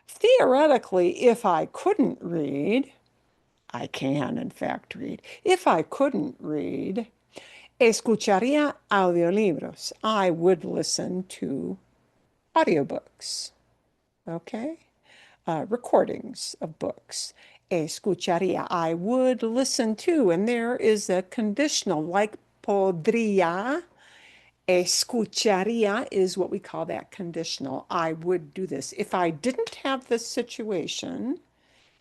Theoretically, if I couldn't read, I can in fact read. If I couldn't read, escucharía audiolibros. I would listen to audiobooks. Okay? Recordings of books. Escucharía, I would listen to, and there is a conditional like podría. Escucharía is what we call that conditional. I would do this. If I didn't have this situation,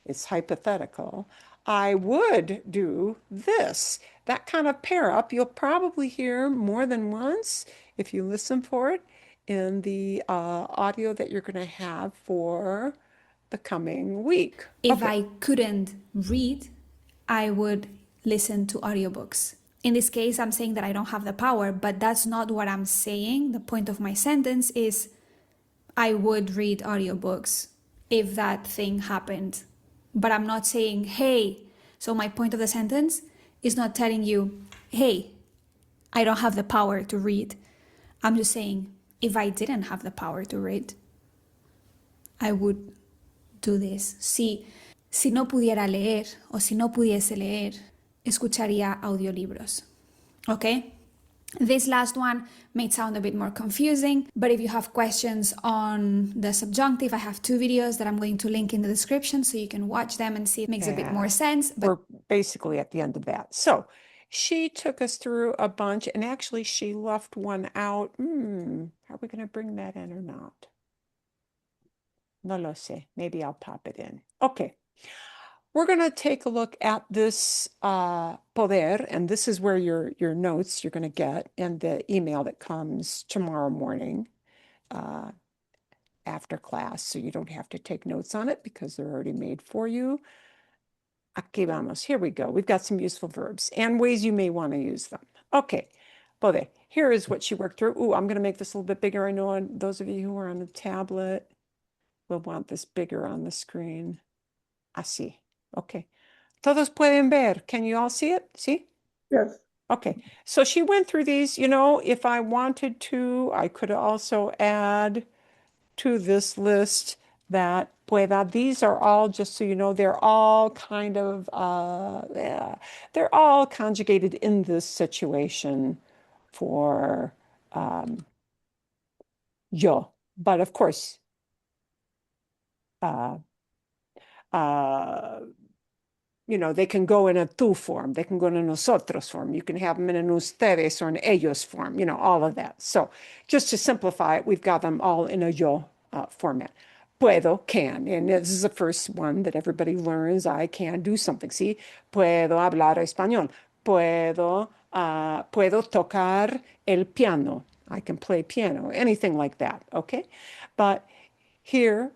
it's hypothetical, I would do this. That kind of pair up, you'll probably hear more than once if you listen for it in the audio that you're going to have for the coming week. If I couldn't read, I would listen to audiobooks. In this case, I'm saying that I don't have the power, but that's not what I'm saying. The point of my sentence is I would read audiobooks if that thing happened. But I'm not saying, hey. So my point of the sentence is not telling you, hey, I don't have the power to read. I'm just saying, if I didn't have the power to read, I would do this. Si no pudiera leer o si no pudiese leer, escucharía audiolibros. Okay? This last one may sound a bit more confusing, but if you have questions on the subjunctive, I have 2 videos that I'm going to link in the description so you can watch them and see it makes a bit more sense. But we're basically at the end of that. So she took us through a bunch, and actually she left one out. Are we going to bring that in or not? No lo sé. Maybe I'll pop it in. Okay. We're going to take a look at this poder, and this is where your notes you're going to get in the email that comes tomorrow morning after class, so you don't have to take notes on it because they're already made for you. Aquí vamos. Here we go. We've got some useful verbs and ways you may want to use them. Okay, poder. Here is what she worked through. I'm going to make this a little bit bigger. I know those of you who are on the tablet will want this bigger on the screen. Así. Okay. Todos pueden ver. Can you all see it? See? Yes. Okay. So she went through these. If I wanted to, I could also add to this list that pueda. These are all, just so you know, they're all kind of, they're all conjugated in this situation for yo. But of course, they can go in a tú form. They can go in a nosotros form. You can have them in an ustedes or an ellos form, all of that. So just to simplify it, we've got them all in a yo format. Puedo, can, and this is the first one that everybody learns. I can do something. See, puedo hablar español. Puedo tocar el piano. I can play piano, anything like that, okay? But here,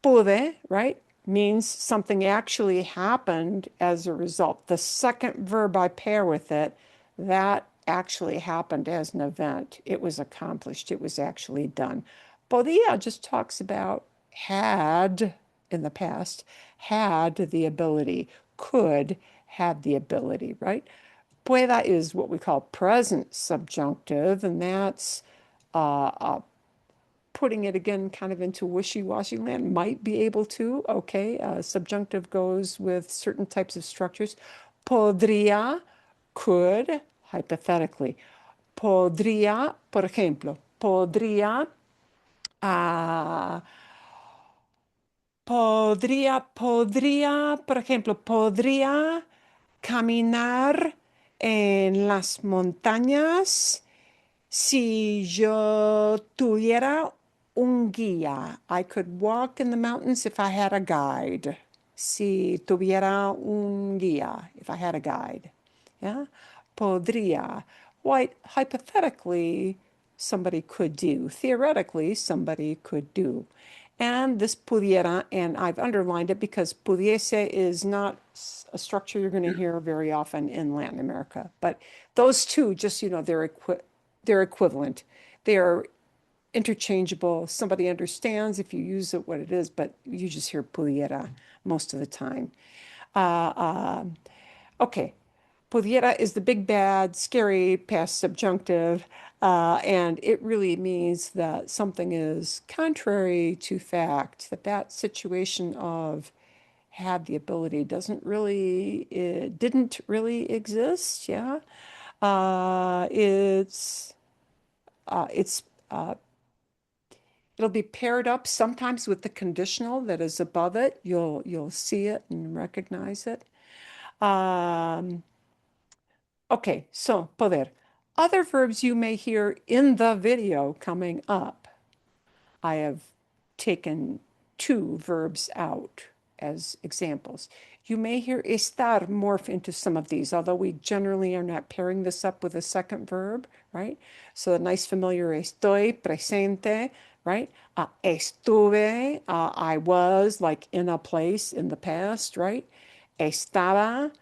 pude, right? means something actually happened as a result. The second verb I pair with it, that actually happened as an event. It was accomplished. It was actually done. Podía just talks about had in the past, had the ability, could have the ability, right? Pueda is what we call present subjunctive, and that's putting it again kind of into wishy-washy land. Might be able to, okay. Subjunctive goes with certain types of structures. Podría, could, hypothetically. Podría, por ejemplo, podría, por ejemplo, podría caminar en las montañas si yo tuviera un guía. I could walk in the mountains if I had a guide. Si tuviera un guía, if I had a guide. Yeah? Podría. What hypothetically somebody could do. Theoretically, somebody could do. And this pudiera, and I've underlined it because pudiese is not a structure you're going to hear very often in Latin America. But those two, just, they're equivalent. They are interchangeable. Somebody understands if you use it what it is, but you just hear pudiera most of the time. Okay. Pudiera is the big, bad, scary past subjunctive, and it really means that something is contrary to fact, that situation of had the ability didn't really exist, yeah? It'll be paired up sometimes with the conditional that is above it. You'll see it and recognize it. Okay, so poder. Other verbs you may hear in the video coming up. I have taken 2 verbs out as examples. You may hear estar morph into some of these, although we generally are not pairing this up with a second verb, right? So a nice familiar estoy presente, right? Estuve, I was, like in a place in the past, right? Estaba,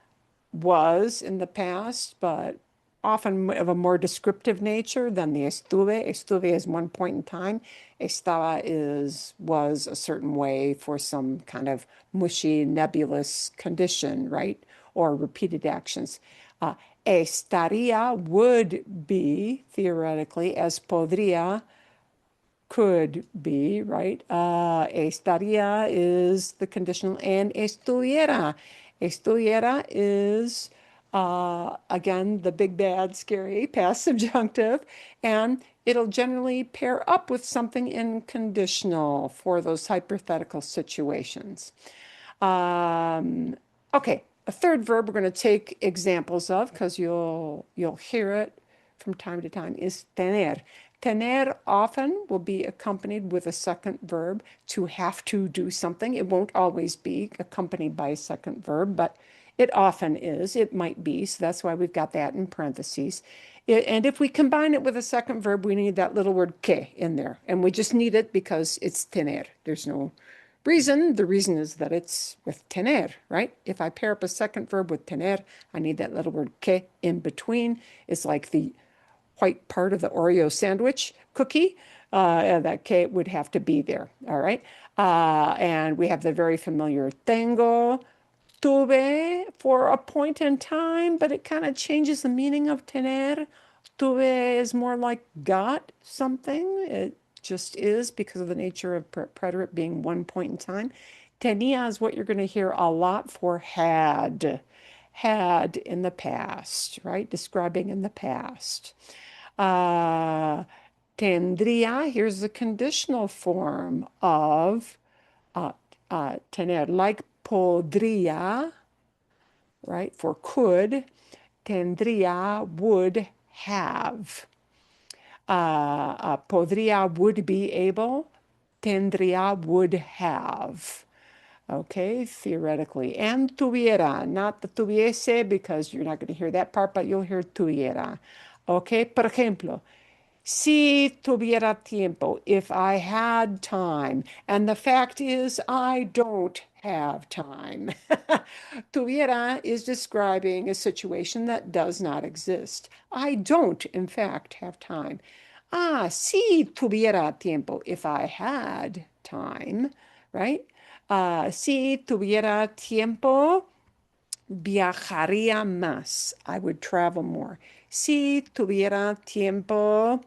was in the past, but often of a more descriptive nature than the estuve. Estuve is one point in time. Estaba was a certain way for some kind of mushy, nebulous condition, right? Or repeated actions. Estaría would be, theoretically, as podría could be, right? Estaría is the conditional, and estuviera. Estuviera is, again, the big, bad, scary past subjunctive, and it'll generally pair up with something in conditional for those hypothetical situations. Okay, a third verb we're going to take examples of because you'll hear it from time to time is tener. Tener often will be accompanied with a second verb to have to do something. It won't always be accompanied by a second verb, but it often is. It might be. So that's why we've got that in parentheses. And if we combine it with a second verb, we need that little word que in there. And we just need it because it's tener. There's no reason. The reason is that it's with tener, right? If I pair up a second verb with tener, I need that little word que in between. It's like the white part of the Oreo sandwich cookie. That que would have to be there, all right? And we have the very familiar tengo, tuve for a point in time, but it kind of changes the meaning of tener. Tuve is more like got something. It just is because of the nature of preterite being one point in time. Tenía is what you're going to hear a lot for had in the past, right? Describing in the past. Tendría, here's the conditional form of tener, like podría, right, for could. Tendría, would have. Podría, would be able. Tendría, would have. Okay, theoretically. And tuviera, not the tuviese, because you're not going to hear that part, but you'll hear tuviera. Okay, por ejemplo, si tuviera tiempo, if I had time. And the fact is, I don't have time. Tuviera is describing a situation that does not exist. I don't, in fact, have time. Ah, si tuviera tiempo, if I had time, right? Si tuviera tiempo, viajaría más. I would travel more. Si tuviera tiempo,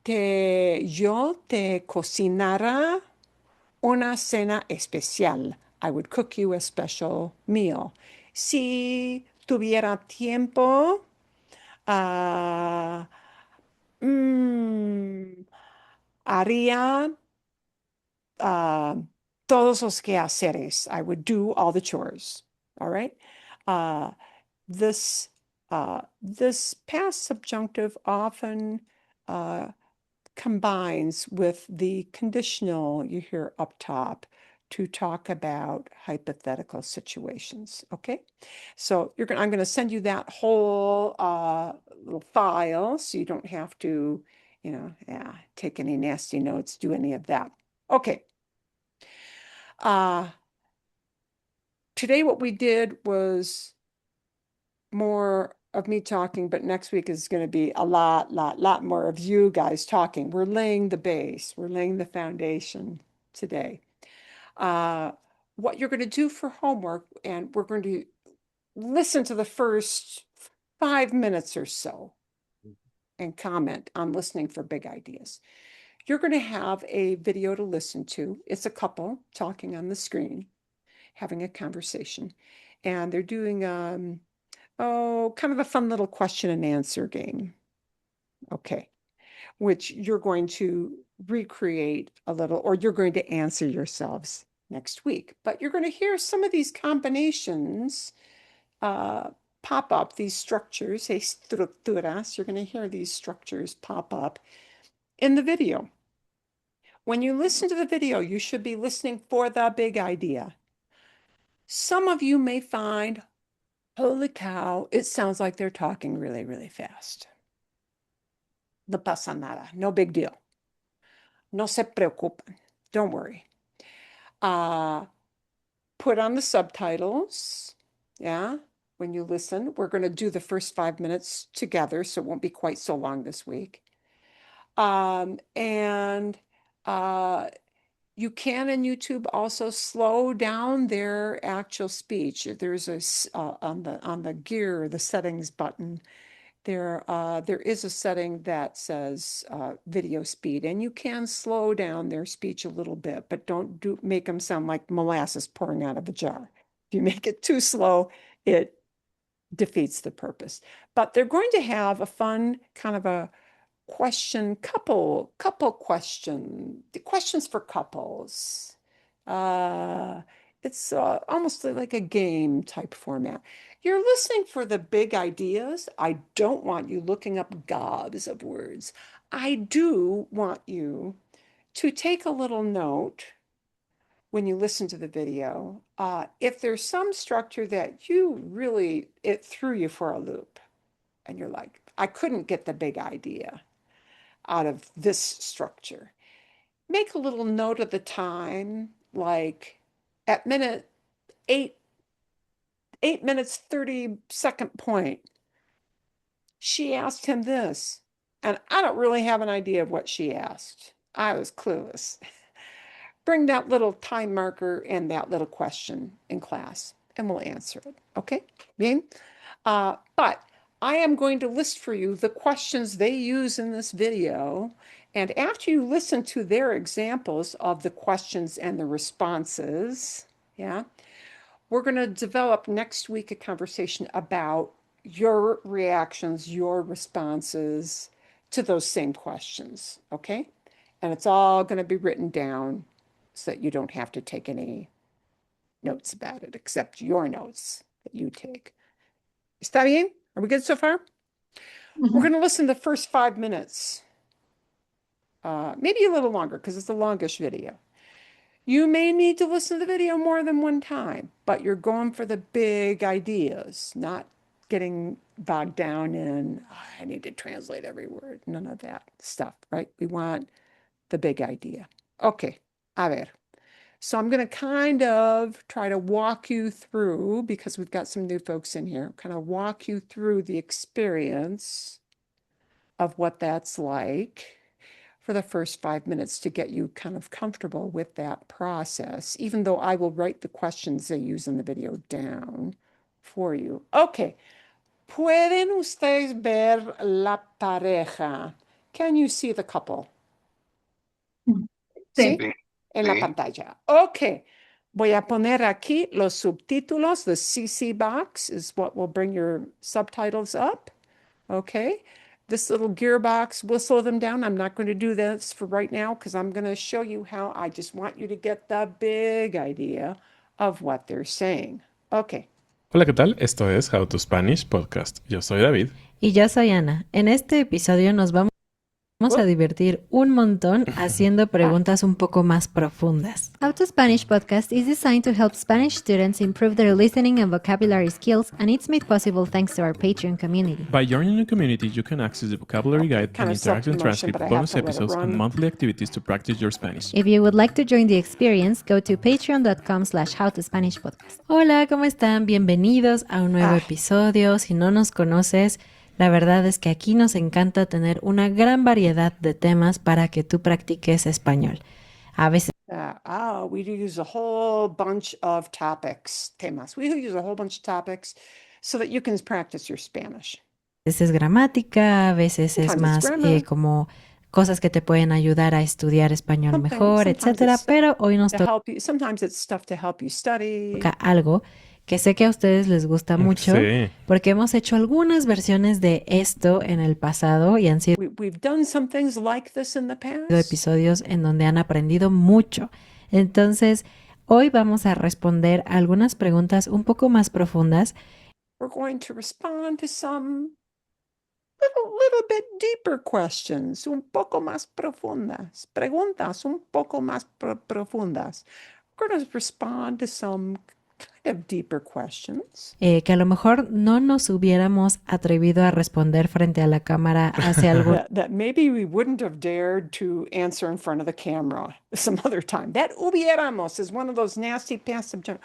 yo te cocinara una cena especial. I would cook you a special meal. Si tuviera tiempo, ah, mm, haría uh, todos los quehaceres. I would do all the chores. All right. Uh, this this past subjunctive often combines with the conditional you hear up top to talk about hypothetical situations. Okay, so I'm going to send you that whole little file so you don't have to, take any nasty notes, do any of that. Okay. Today what we did was more of me talking, but next week is going to be a lot more of you guys talking. We're laying the base. We're laying the foundation today. What you're going to do for homework, and we're going to listen to the first 5 minutes or so and comment on listening for big ideas. You're going to have a video to listen to. It's a couple talking on the screen, having a conversation, and they're doing kind of a fun little question and answer game. Okay, which you're going to recreate a little, or you're going to answer yourselves next week. But you're going to hear some of these combinations pop up, these structures, estructuras. You're going to hear these structures pop up in the video. When you listen to the video, you should be listening for the big idea. Some of you may find, holy cow, it sounds like they're talking really fast. No pasa nada. No big deal. No se preocupen. Don't worry. Put on the subtitles. Yeah. When you listen, we're going to do the first 5 minutes together, so it won't be quite so long this week. You can in YouTube also slow down their actual speech. There's on the gear, the settings button, there is a setting that says video speed, and you can slow down their speech a little bit, but don't make them sound like molasses pouring out of a jar. If you make it too slow, it defeats the purpose. But they're going to have a fun kind of a couple questions for couples. It's almost like a game type format. You're listening for the big ideas. I don't want you looking up gobs of words. I do want you to take a little note when you listen to the video. If there's some structure that it threw you for a loop, and you're like, I couldn't get the big idea out of this structure. Make a little note of the time, like at minute 8 minutes 30-second point, she asked him this, and I don't really have an idea of what she asked. I was clueless. Bring that little time marker and that little question in class, and we'll answer it. Okay? Bien? But I am going to list for you the questions they use in this video. And after you listen to their examples of the questions and the responses, yeah, we're going to develop next week a conversation about your reactions, your responses to those same questions, okay? And it's all going to be written down so that you don't have to take any notes about it, except your notes that you take. Está bien? Are we good so far? We're going to listen to the first 5 minutes. Maybe a little longer because it's the longest video. You may need to listen to the video more than one time, but you're going for the big ideas, not getting bogged down in, I need to translate every word. None of that stuff, right? We want the big idea. Okay, a ver. So I'm going to kind of try to walk you through, because we've got some new folks in here, kind of walk you through the experience of what that's like for the first 5 minutes to get you kind of comfortable with that process, even though I will write the questions they use in the video down for you. Okay. ¿Pueden ustedes ver la pareja? Can you see the couple? Sí. ¿Sí? En la Sí. pantalla. Ok. Voy a poner aquí los subtítulos. The CC box is what will bring your subtitles up. Okay. This little gearbox will slow them down. I'm not going to do this for right now because I'm going to show you how. I just want you to get the big idea of what they're saying. Okay. Hola, ¿qué tal? Esto es How to Spanish Podcast. Yo soy David. Y yo soy Ana. En este episodio nos vamos a divertir un montón haciendo preguntas un poco más profundas. How to Spanish podcast is designed to help Spanish students improve their listening and vocabulary skills, and it's made possible thanks to our Patreon community. By joining the community, you can access the vocabulary guide Kind and of interactive self-promotion, transcript, but I have bonus to let it episodes, and run. monthly activities to practice your Spanish. If you would like to join the experience, go to patreon.com/howtospanishpodcast. Hola, ¿cómo están? Bienvenidos a un nuevo episodio. Si no nos conoces, la verdad es que aquí nos encanta tener una gran variedad de temas para que tú practiques español. A veces We do use a whole bunch of topics, temas. We use a whole bunch of topics so that you can practice your Spanish. es gramática, a veces es Sometimes it's más grammar. como cosas que te pueden ayudar a estudiar español mejor, sometimes etcétera. it's Pero hoy nos To help you. Sometimes it's stuff to help you study. toca algo que sé que a ustedes les gusta mucho, Sí. porque hemos hecho algunas versiones de esto en el pasado y han sido We've done some things like this in the past. episodios en donde han aprendido mucho. Entonces, hoy vamos a responder algunas preguntas un poco más profundas We're going to respond to some little bit deeper questions, un poco más profundas. Preguntas un poco más profundas. We're going to respond to some kind of deeper questions. que a lo mejor no nos hubiéramos atrevido a responder frente a la cámara hace algún That maybe we wouldn't have dared to answer in front of the camera some other time. That hubiéramos is one of those nasty passive terms.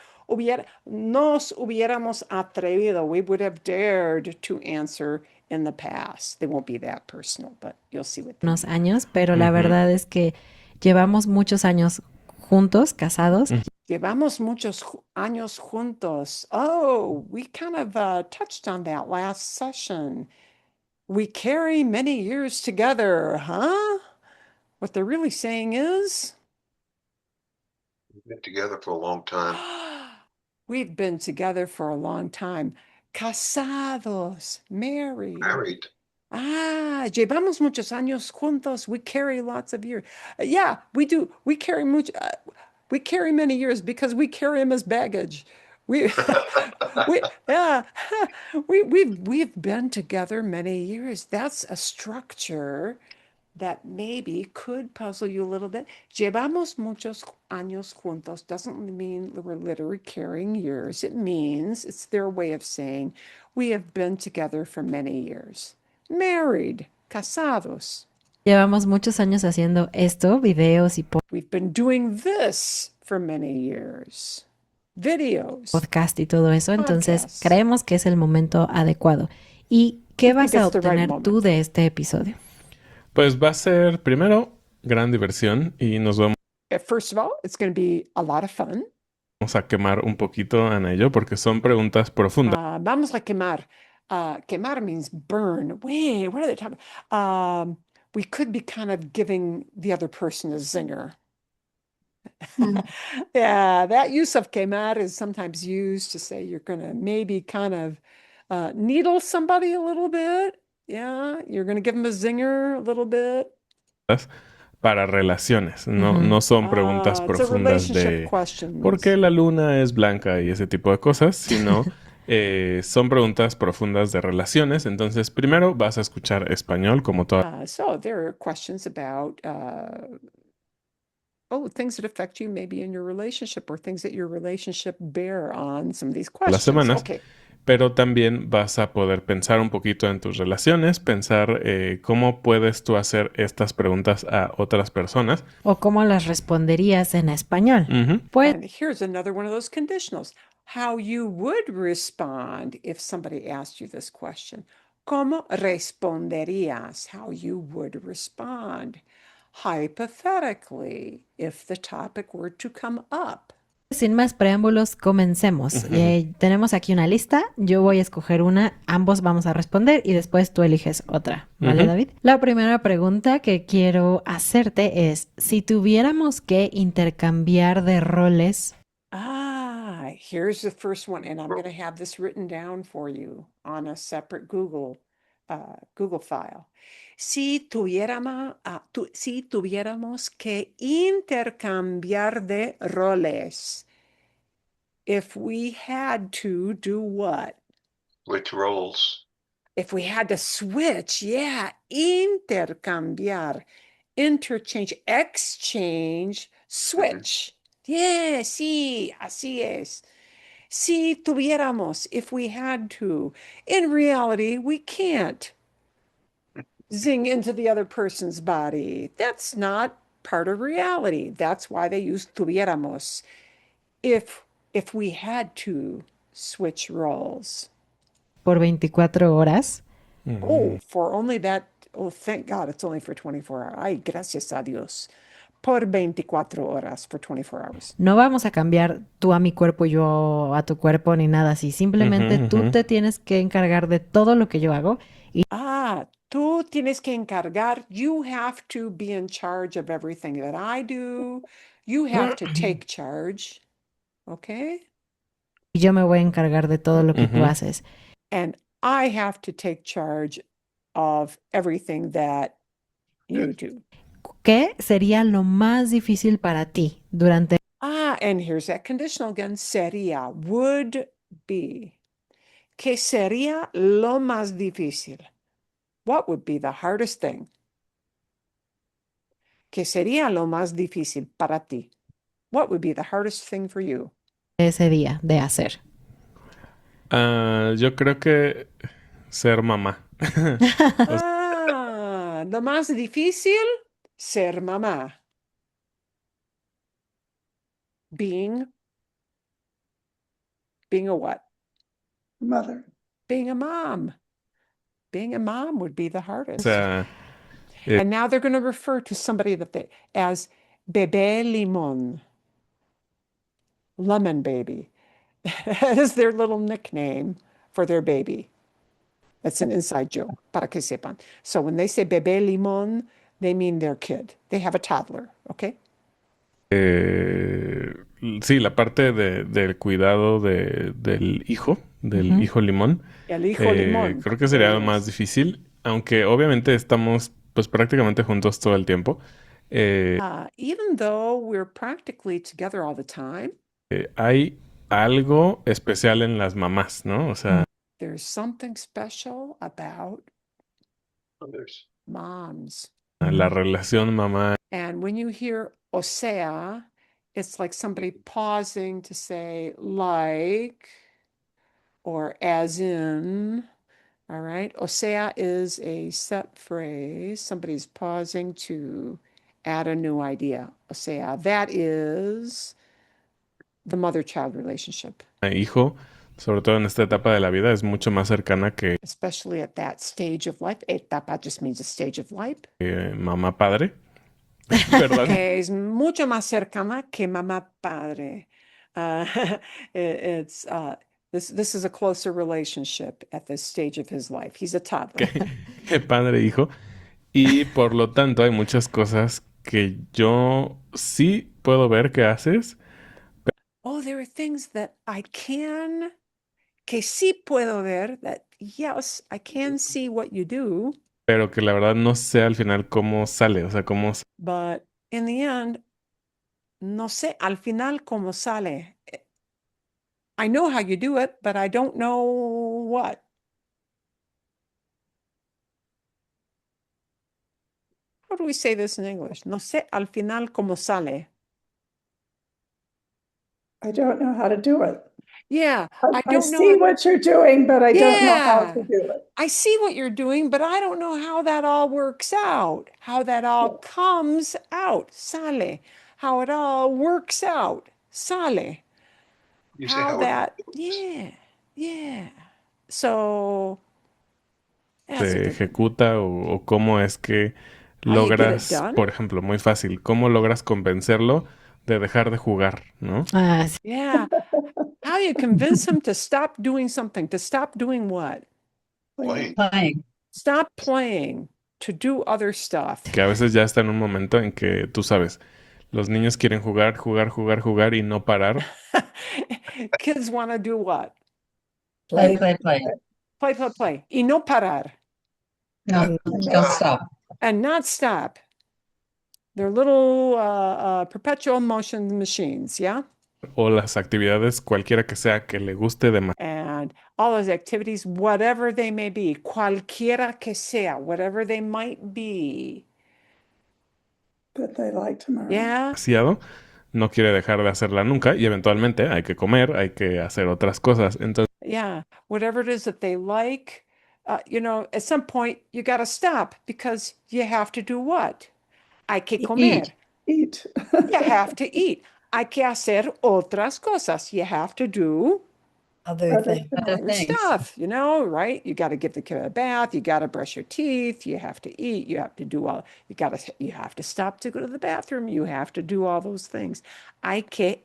Nos hubiéramos atrevido. We would have dared to answer in the past. They won't be that personal, but you'll see what they unos años, pero la verdad es que llevamos muchos años juntos, casados, Llevamos muchos años juntos. Oh, we kind of touched on that last session. We carry many years together, huh? What they're really saying is, We've been together for a long time. we've been together for a long time. Casados, married. Married. Llevamos muchos años juntos. We carry lots of years. Yeah, we do. We carry much. We carry many years because we carry them as baggage. We've been together many years. That's a structure that maybe could puzzle you a little bit. Llevamos muchos años juntos doesn't mean we're literally carrying years. It means it's their way of saying we have been together for many years. Married, casados. llevamos muchos años haciendo esto, videos y We've been doing this for many years. Videos. podcast y todo eso, entonces Podcast. creemos que es el momento adecuado. ¿Y qué vas a it's the right obtener moment. tú de este episodio? Pues va a ser, primero, gran diversión y nos vamos First of all, it's going to be a lot of fun. a quemar un poquito, Ana y yo, porque son preguntas profundas. Vamos a quemar. Quemar means burn. Wait, what are they talking about? We could be kind of giving the other person a zinger. Yeah, that use of quemar is sometimes used to say you're going to maybe kind of needle somebody a little bit. Yeah, you're going to give them a zinger a little bit. Para relaciones, no son preguntas It's a profundas relationship de questions. por qué la luna es blanca y ese tipo de cosas, sino son preguntas profundas de relaciones. Entonces, primero vas a escuchar español como todas So there are questions about things that affect you maybe in your relationship or things that your relationship bear on some of these questions. las semanas. Okay. pero también vas a poder pensar un poquito en tus relaciones, pensar cómo puedes tú hacer estas preguntas a otras personas. O cómo las responderías en español. Pues And here's another one of those conditionals. How you would respond if somebody asked you this question. ¿Cómo responderías? How you would respond. Hypothetically, if the topic were to come up. sin más preámbulos, comencemos. Tenemos aquí una lista, yo voy a escoger una, ambos vamos a responder y después tú eliges otra, ¿vale, David? La primera pregunta que quiero hacerte es, si tuviéramos que intercambiar de roles, Here's the first one, and I'm going to have this written down for you on a separate Google file. Si tuviéramos que intercambiar de roles, if we had to do what? Which roles? If we had to switch, yeah, intercambiar, interchange, exchange, switch. Yeah, sí, así es. Si tuviéramos, if we had to. In reality, we can't zing into the other person's body. That's not part of reality. That's why they use tuviéramos. If we had to switch roles. por 24 horas, Oh, for only that. Oh, thank God it's only for 24 hours. Ay, gracias a Dios. Por 24 horas, for 24 hours. no vamos a cambiar tú a mi cuerpo, yo a tu cuerpo, ni nada así. Simplemente tú te tienes que encargar de todo lo que yo hago y Tú tienes que encargar. You have to be in charge of everything that I do. You have to take charge. Okay? yo me voy a encargar de todo lo que tú haces. And I have to take charge of everything that you do. ¿Qué sería lo más difícil para ti durante And here's that conditional again. Sería, would be. ¿Qué sería lo más difícil? What would be the hardest thing? ¿Qué sería lo más difícil para ti? What would be the hardest thing for you? ese día de hacer? Yo creo que ser mamá. Lo más difícil, ser mamá. Being a what? Mother. Being a mom. Being a mom would be the hardest. O sea, And now they're going to refer to somebody as bebé limón. Lemon baby. That is their little nickname for their baby. That's an inside joke, para que sepan. So when they say bebé limón, they mean their kid. They have a toddler, okay? sí, la parte del cuidado del hijo limón. El hijo limón. Creo que sería lo más difícil, aunque obviamente estamos pues prácticamente juntos todo el tiempo. Even though we're practically together all the time, hay algo especial en las mamás, ¿no? O sea, there's something special about Others. moms. la relación mamá. And when you hear o sea, it's like somebody pausing to say like or as in. All right. O sea is a set phrase. Somebody's pausing to add a new idea. O sea, that is the mother-child relationship. Hijo, sobre todo en esta etapa de la vida, es mucho más cercana que Especially at that stage of life. Etapa just means a stage of life. mamá-padre. Perdón. Es mucho más cercana que mamá-padre. This is a closer relationship at this stage of his life. He's a toddler. Padre-hijo. Y por lo tanto hay muchas cosas que yo sí puedo ver que haces. Oh, there are things that que sí puedo ver, that yes, I can see what you do. Pero que la verdad no sé al final cómo sale, o sea, cómo... But in the end, no sé al final cómo sale. I know how you do it, but I don't know what. How do we say this in English? No sé al final cómo sale. I don't know how to do it. Yeah, I I don't know. see what you're doing, but I don't know how Yeah. to do it. I see what you're doing, but I don't know how that all works out, how that all comes out, sale, how it all works out, sale, You say how how it that, yeah. So that's a se good one. ejecuta o cómo es que How you get it logras, done? por ejemplo, muy fácil, cómo logras convencerlo de dejar de jugar, ¿no? Ah, sí. Yeah. How you convince him to stop doing something, to stop doing what? playing. Playing. Stop playing, to do other stuff. Que a veces ya está en un momento en que tú sabes, los niños quieren jugar, jugar, jugar, jugar y no parar. Kids want to do what? Play, play, play. Play, play, play. Y no parar. No, don't stop. And not stop. They're little perpetual motion machines, yeah? O las actividades, cualquiera que sea, que le guste demasiado. And all those activities, whatever they may be, cualquiera que sea, whatever they might be, That they like tomorrow. yeah? No quiere dejar de hacerla nunca y eventualmente hay que comer, hay que hacer otras cosas. Entonces, Yeah, whatever it is that they like, at some point you got to stop because you have to do what? Hay que comer. Eat. You have to eat. Hay que hacer otras cosas. You have to do Other Other thing. Other other things. stuff, right? You got to give the kid a bath. You got to brush your teeth. You have to eat. You have to do you have to stop to go to the bathroom. You have to do all those things. Hay que,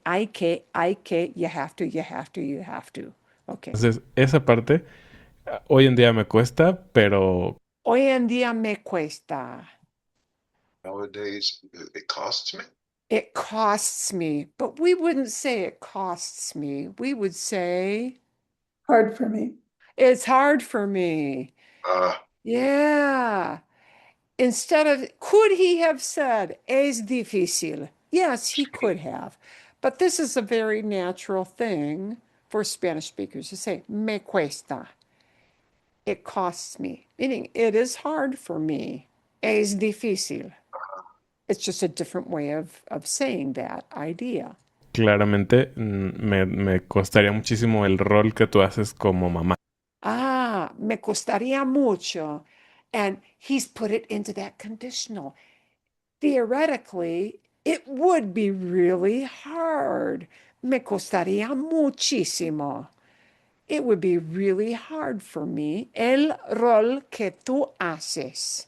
you have to, you have to, you have to. Okay. entonces, esa parte hoy en día me cuesta, pero Hoy en día me cuesta. Nowadays, it costs me. It costs me, but we wouldn't say it costs me. We would say Hard for me. it's hard for me. Yeah. Instead of, could he have said, es difícil? Yes, he could have. But this is a very natural thing for Spanish speakers to say, me cuesta. It costs me, meaning it is hard for me. Es difícil. It's just a different way of saying that idea. claramente me costaría muchísimo el rol que tú haces como mamá. Ah, me costaría mucho. And he's put it into that conditional. Theoretically, it would be really hard. Me costaría muchísimo. It would be really hard for me. El rol que tú haces.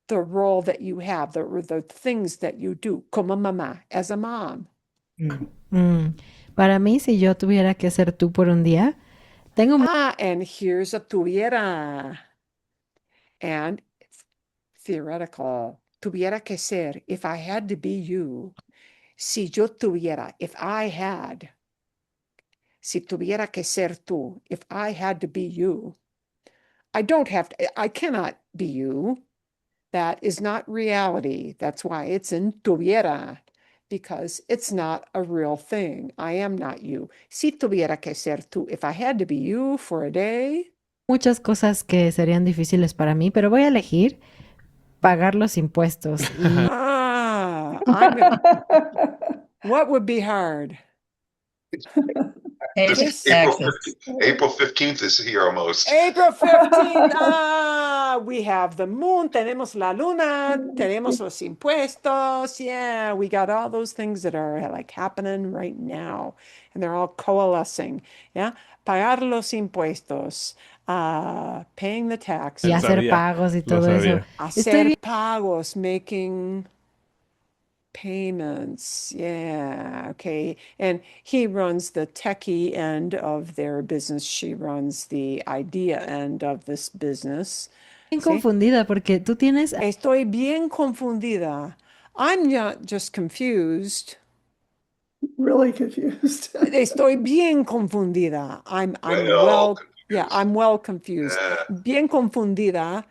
The role that you have, the things that you do, como mamá, as a mom. Para mí, si yo tuviera que ser tú por un día, tengo And here's a tuviera. And theoretical. Tuviera que ser, if I had to be you. Si yo tuviera, if I had. Si tuviera que ser tú, if I had to be you. I cannot be you. That is not reality. That's why it's in tuviera, because it's not a real thing. I am not you. Si tuviera que ser tú, if I had to be you for a day. muchas cosas que serían difíciles para mí, pero voy a elegir pagar los impuestos. Y What would be hard? April 15th is here almost. April 15th. We have the moon, tenemos la luna, tenemos los impuestos. Yeah, we got all those things that are like happening right now, and they're all coalescing. Yeah, pagar los impuestos, paying the taxes. y hacer pagos y todo eso. Hacer pagos, making payments. Yeah, okay. And he runs the techie end of their business. She runs the idea end of this business. Bien confundida porque tú tienes... Estoy bien confundida. I'm not just confused. Really confused. Estoy bien confundida. I'm well confused. Yeah, I'm well confused. Bien confundida.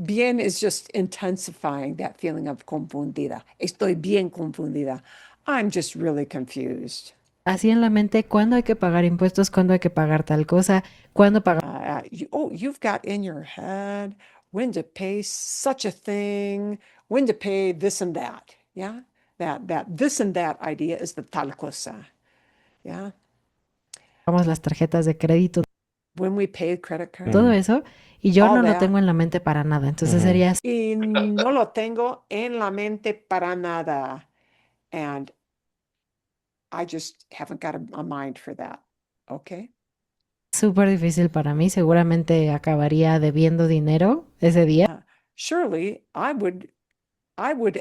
Bien is just intensifying that feeling of confundida. Estoy bien confundida. I'm just really confused. Así en la mente, ¿cuándo hay que pagar impuestos? ¿Cuándo hay que pagar tal cosa? ¿Cuándo pagar? You've got in your head when to pay such a thing, when to pay this and that. Yeah, that this and that idea is the tal cosa. Yeah. Vamos las tarjetas de crédito, When we pay credit card. todo eso, y yo All no lo that. tengo en la mente para nada. Entonces sería Y no lo tengo en la mente para nada. And I just haven't got a mind for that. Okay. súper difícil para mí. Seguramente acabaría debiendo dinero ese día. Surely I would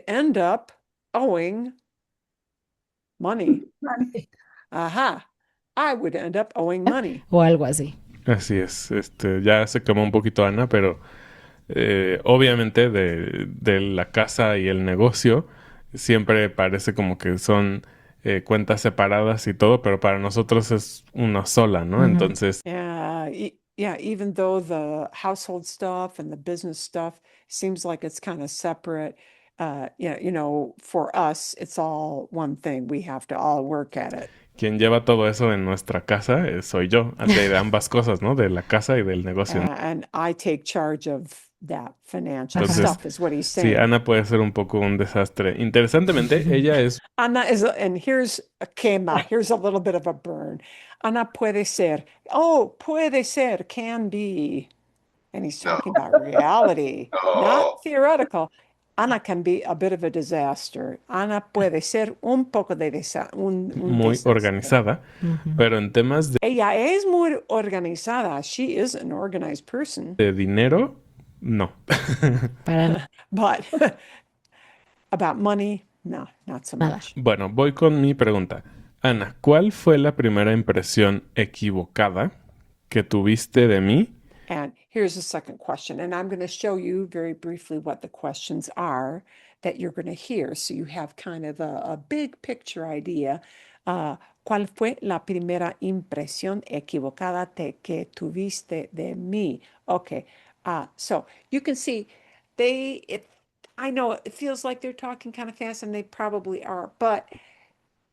end up owing money. Money. Ajá. I would end up owing money. O algo así. Así es. Ya se quemó un poquito Ana, pero obviamente de la casa y el negocio siempre parece como que son cuentas separadas y todo, pero para nosotros es una sola, ¿no? Entonces, Yeah, even though the household stuff and the business stuff seems like it's kind of separate, for us, it's all one thing. We have to all work at it. quien lleva todo eso en nuestra casa soy yo, de ambas cosas, ¿no? De la casa y del negocio. And I take charge of that financial Entonces, stuff, is what he's saying. sí, Ana puede ser un poco un desastre. Interesantemente, ella es Ana is, and here's a quema, here's a little bit of a burn. Ana puede ser, puede ser, can be. And he's talking about reality, not theoretical. Ana can be a bit of a disaster. Ana puede ser un poco de un muy desastre. organizada, pero en temas Ella es muy organizada. She is an organized person. de dinero, no. But about money, no, not so much. Bueno, voy con mi pregunta. Ana, ¿cuál fue la primera impresión equivocada que tuviste de mí? And here's the second question. And I'm going to show you very briefly what the questions are that you're going to hear. So you have kind of a big picture idea. ¿Cuál fue la primera impresión equivocada que tuviste de mí? Okay. So you can see I know it feels like they're talking kind of fast, and they probably are, but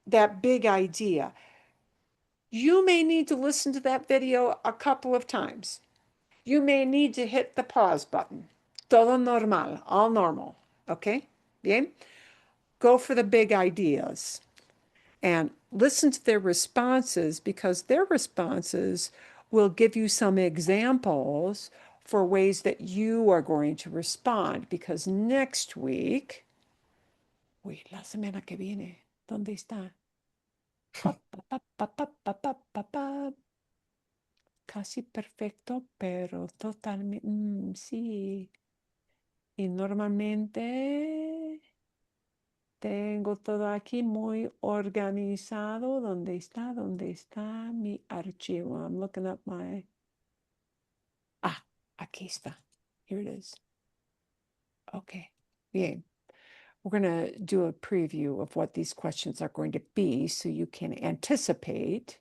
that big idea, you may need to listen to that video a couple of times. You may need to hit the pause button. Todo normal, all normal. Okay? Bien? Go for the big ideas and listen to their responses, because their responses will give you some examples for ways that you are going to respond. Because next week, la semana que viene, ¿dónde está? Casi perfecto, pero totalmente, sí. Y normalmente tengo todo aquí muy organizado. ¿Dónde está? ¿Dónde está mi archivo? I'm looking up my... aquí está. Here it is. Okay, bien. We're going to do a preview of what these questions are going to be so you can anticipate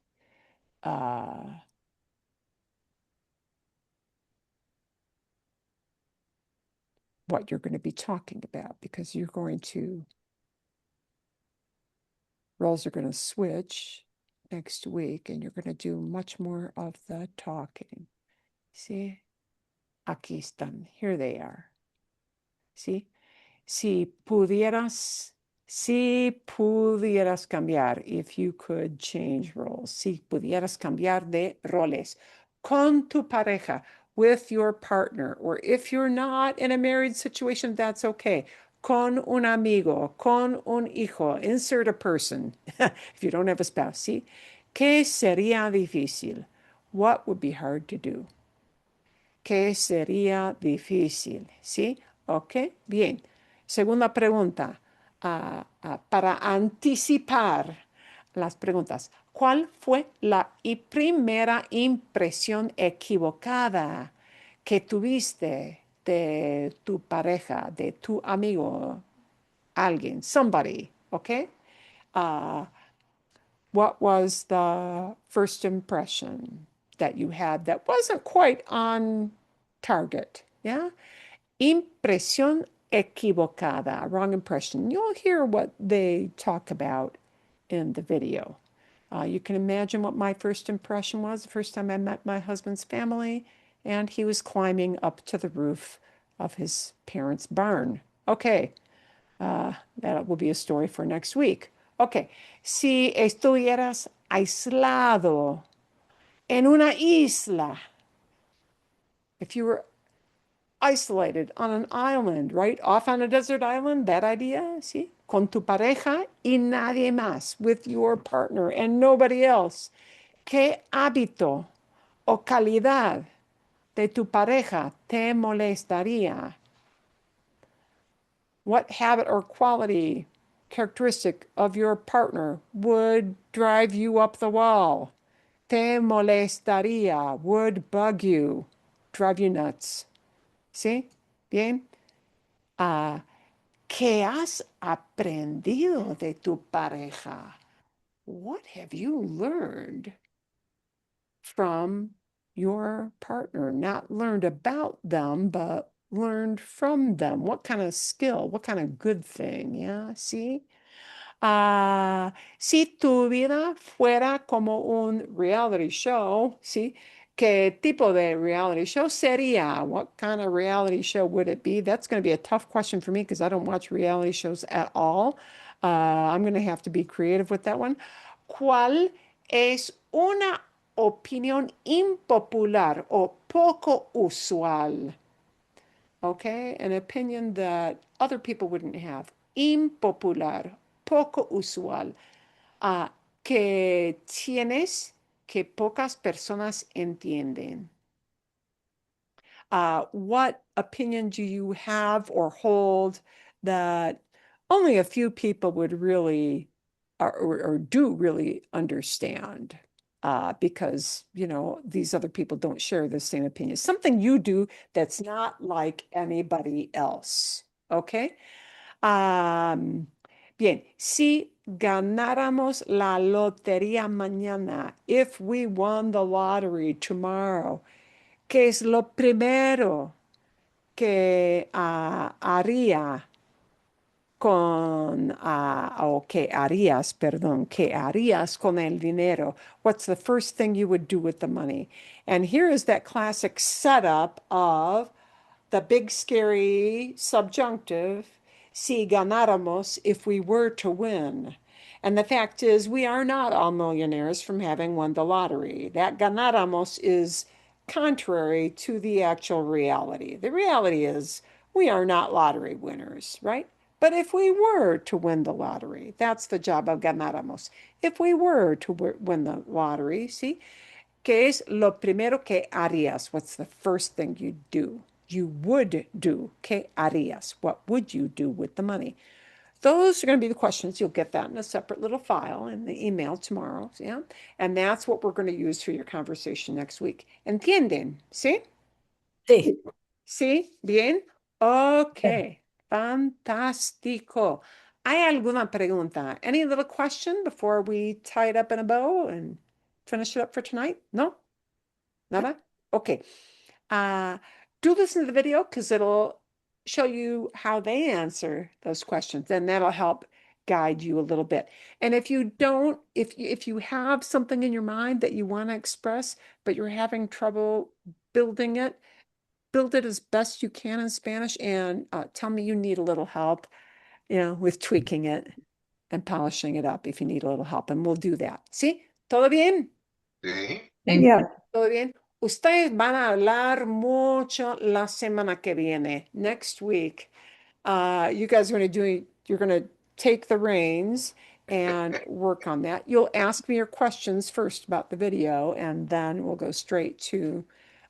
what you're going to be talking about, because roles are going to switch next week, and you're going to do much more of the talking. See? Aquí están. Here they are. See? Si pudieras cambiar, if you could change roles, si pudieras cambiar de roles con tu pareja, with your partner, or if you're not in a married situation, that's okay. Con un amigo, con un hijo, insert a person, if you don't have a spouse, ¿sí? ¿Qué sería difícil? What would be hard to do? ¿Qué sería difícil? ¿Sí? Ok, bien. Segunda pregunta, para anticipar las preguntas. ¿Cuál fue la primera impresión equivocada que tuviste de tu pareja, de tu amigo, alguien, somebody? ¿Ok? What was the first impression that you had that wasn't quite on target? Yeah? Impresión equivocada, wrong impression. You'll hear what they talk about in the video. You can imagine what my first impression was the first time I met my husband's family, and he was climbing up to the roof of his parents' barn. Okay, that will be a story for next week. Okay, si estuvieras aislado, en una isla. If you were isolated on an island, right? Off on a desert island, bad idea, ¿sí? Con tu pareja y nadie más, with your partner and nobody else. ¿Qué hábito o calidad de tu pareja te molestaría? What habit or quality, characteristic of your partner would drive you up the wall? Te molestaría, would bug you, drive you nuts. ¿Sí? Bien. ¿Qué has aprendido de tu pareja? What have you learned from your partner? Not learned about them, but learned from them. What kind of skill? What kind of good thing? Yeah, see? Si tu vida fuera como un reality show, ¿sí? ¿Qué tipo de reality show sería? What kind of reality show would it be? That's going to be a tough question for me because I don't watch reality shows at all. I'm going to have to be creative with that one. ¿Cuál es una opinión impopular o poco usual? Okay, an opinion that other people wouldn't have. Impopular, poco usual, que tienes que pocas personas entienden. What opinion do you have or hold that only a few people would really or do really understand? Because, you know, these other people don't share the same opinion. Something you do that's not like anybody else. Okay? Bien, si ganáramos la lotería mañana, if we won the lottery tomorrow, ¿qué es lo primero que haría con, o que harías, perdón, que harías con el dinero? What's the first thing you would do with the money? And here is that classic setup of the big scary subjunctive, si ganáramos, if we were to win. And the fact is, we are not all millionaires from having won the lottery. That ganáramos is contrary to the actual reality. The reality is, we are not lottery winners, right? But if we were to win the lottery, that's the job of ganáramos. If we were to win the lottery, see, ¿qué es lo primero que harías? What's the first thing you'd do? You would do. ¿Qué harías? What would you do with the money? Those are going to be the questions. You'll get that in a separate little file in the email tomorrow. Yeah. And that's what we're going to use for your conversation next week. ¿Entienden? ¿Sí? Sí. ¿Sí? ¿Bien? Okay. Fantástico. ¿Hay alguna pregunta? Any little question before we tie it up in a bow and finish it up for tonight? No? Nada? Okay. Do listen to the video because it'll show you how they answer those questions, and that'll help guide you a little bit. And if you don't, if you have something in your mind that you want to express, but you're having trouble building it, build it as best you can in Spanish and tell me you need a little help, you know, with tweaking it and polishing it up if you need a little help, and we'll do that. ¿Sí? ¿Todo bien? Sí. Yeah. ¿Todo bien? Ustedes van a hablar mucho la semana que viene, next week. You guys are going to you're going to take the reins and work on that. You'll ask me your questions first about the video, and then we'll go straight to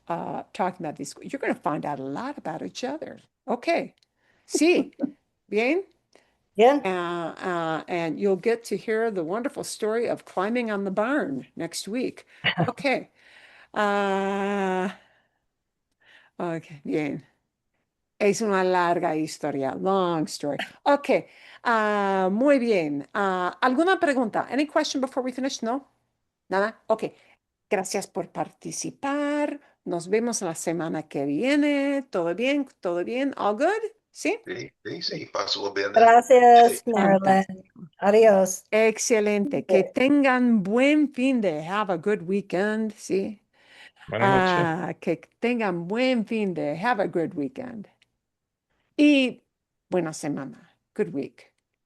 talking about these. You're going to find out a lot about each other. Okay. Sí. Bien? Bien. And you'll get to hear the wonderful story of climbing on the barn next week. Okay. Okay, bien. Es una larga historia, long story. Okay, muy bien. ¿Alguna pregunta? Any question before we finish? No? Nada? Okay. Gracias por participar. Nos vemos la semana que viene. ¿Todo bien? ¿Todo bien? All good? ¿Sí? Sí, sí, sí. Paso bien. Gracias, Sí. Marilyn. Adiós. Excelente. Que tengan buen fin de have a good weekend. Sí. Buenas noches. Que tengan buen fin de have a good weekend. Y buena semana. Good week.